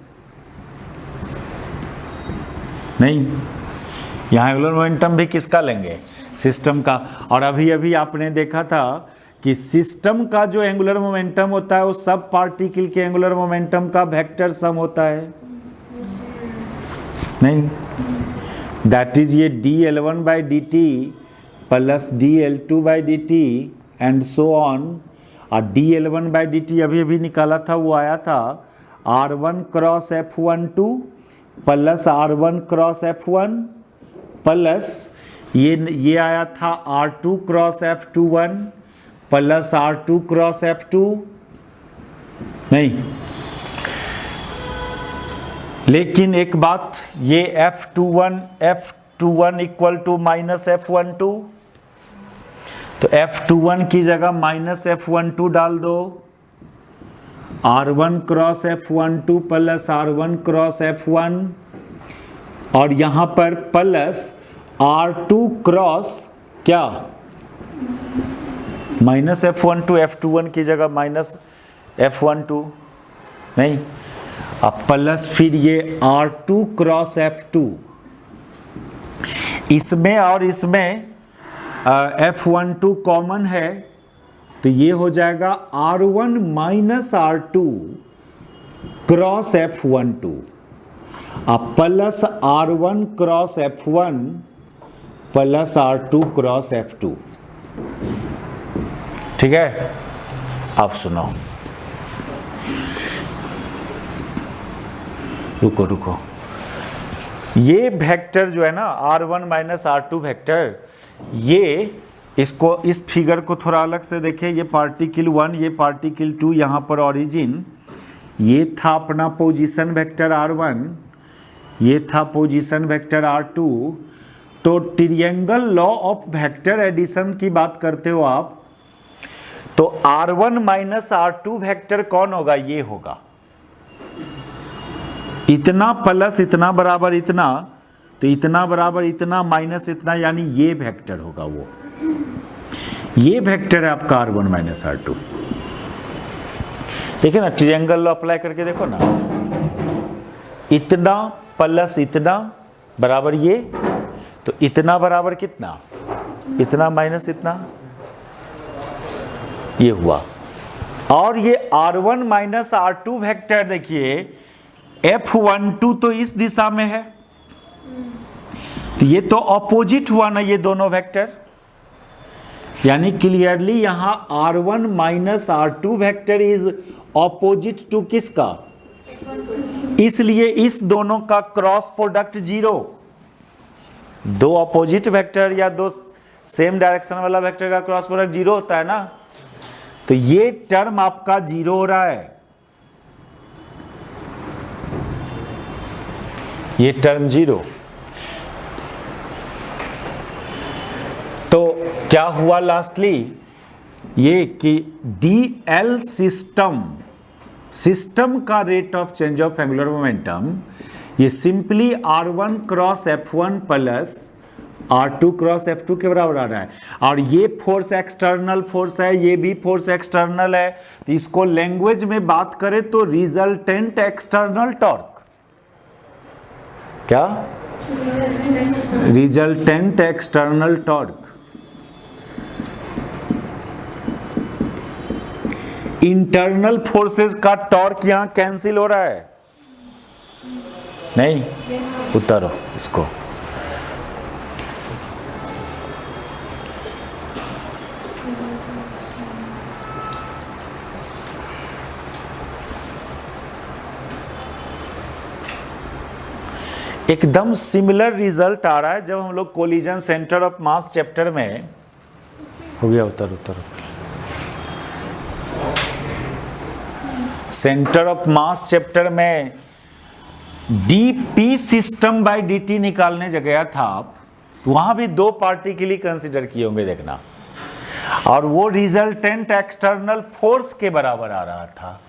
नहीं, यहां एंगुलर मोमेंटम भी किसका लेंगे, सिस्टम का। और अभी अभी आपने देखा था कि सिस्टम का जो एंगुलर मोमेंटम होता है वो सब पार्टिकल के एंगुलर मोमेंटम का वेक्टर सम होता है, नहीं, दैट इज ये dl1/dt plus dl2/dt and so on. और dl1/dt अभी अभी निकाला था, वो आया था R1 cross F12 plus R1 cross F1 plus ये आया था R2 cross F21 plus R2 cross F2, नहीं, लेकिन एक बात, ये F21 equal to minus F12, तो F21 की जगह माइनस F12 डाल दो। R1 cross F12 plus R1 cross F1 और यहां पर प्लस R2 क्रॉस क्या, माइनस F12, F21 की जगह माइनस F12, नहीं, अब प्लस फिर ये R2 क्रॉस F2। इसमें और इसमें F12 कॉमन है, तो ये हो जाएगा R1 minus R2 cross F12 अब plus R1 cross F1 plus R2 cross F2। ठीक है, अब सुनो, रुको, ये वेक्टर जो है ना R1 माइनस R2 वेक्टर, ये इसको, इस फिगर को थोड़ा अलग से देखें। ये पार्टिकल 1, ये पार्टिकल 2, यहाँ पर ओरिजिन, ये था अपना पोजीशन वेक्टर R1, ये था पोजीशन वेक्टर R2। तो triangle law of vector addition की बात करते हो आप, तो R1 माइनस R2 वेक्टर कौन होगा, ये होगा, इतना प्लस इतना बराबर इतना, तो इतना बराबर इतना माइनस इतना, यानी ये वेक्टर होगा वो, ये वेक्टर है आपका R1 माइनस R2। देखिए ना, ट्रायंगल लॉ अप्लाई करके देखो ना, इतना प्लस इतना बराबर ये, तो इतना बराबर कितना, इतना माइनस इतना, ये हुआ। और ये R1 माइनस R2 वेक्टर देखिए, F12 तो इस दिशा में है, तो ये तो ऑपोजिट हुआ ना ये दोनों वेक्टर, यानी क्लियरली यहां R1 minus R2 vector is opposite to किसका, इसलिए इस दोनों का क्रॉस प्रोडक्ट 0। दो ऑपोजिट वेक्टर या दो सेम डायरेक्शन वाला वेक्टर का क्रॉस प्रोडक्ट 0 होता है ना, तो ये टर्म आपका 0 हो रहा है, ये टर्म 0। तो क्या हुआ लास्टली, ये कि DL सिस्टम का rate of change of angular momentum ये simply R1 cross F1 plus R2 cross F2 के बराबर आ रहा है। और ये फोर्स एक्सटर्नल फोर्स है, ये भी फोर्स एक्सटर्नल है, तो इसको लैंग्वेज में बात करें तो रिजल्टेंट एक्सटर्नल टॉर्क, क्या, resultant external torque. Internal forces का टॉर्क यहां कैंसिल हो रहा है, नहीं, उतारो इसको। एकदम सिमिलर रिजल्ट आ रहा है जब हम लोग collision centre of mass chapter में, हो गया, उतारो उतारो, सेंटर ऑफ मास चैप्टर में dp सिस्टम बाय dt निकालने गया था, वहां भी दो पार्टिकली कंसीडर किए होंगे देखना, और वो रिजल्टेंट एक्सटर्नल फोर्स के बराबर आ रहा था।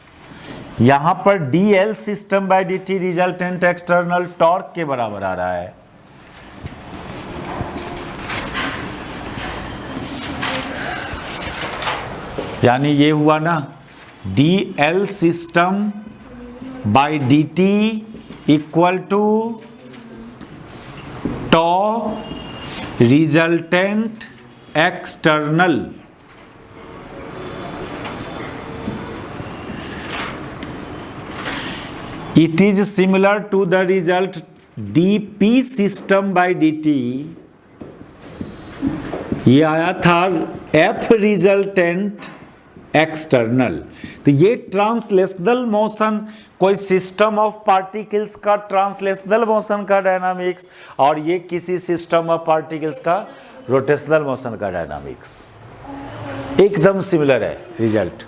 यहां पर dl system by dt resultant external torque के बराबर आ रहा है। यानी ये हुआ ना, dl system by dt equal to tau resultant external, it is similar to the result dp system by dt, ये आया था f रिजल्टेंट एक्सटर्नल। तो ये ट्रांसलेशनल मोशन, कोई सिस्टम ऑफ पार्टिकल्स का ट्रांसलेशनल मोशन का डायनामिक्स, और ये किसी सिस्टम ऑफ पार्टिकल्स का रोटेशनल मोशन का डायनामिक्स, एकदम सिमिलर है रिजल्ट।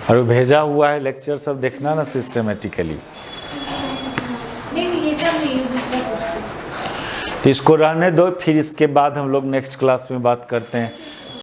और भेजा हुआ है लेक्चर, सब देखना ना सिस्टमेटिकली। नहीं, ये सब नहीं, दूसरा क्वेश्चन। तो इसको रहने दो, फिर इसके बाद हम लोग नेक्स्ट क्लास में बात करते हैं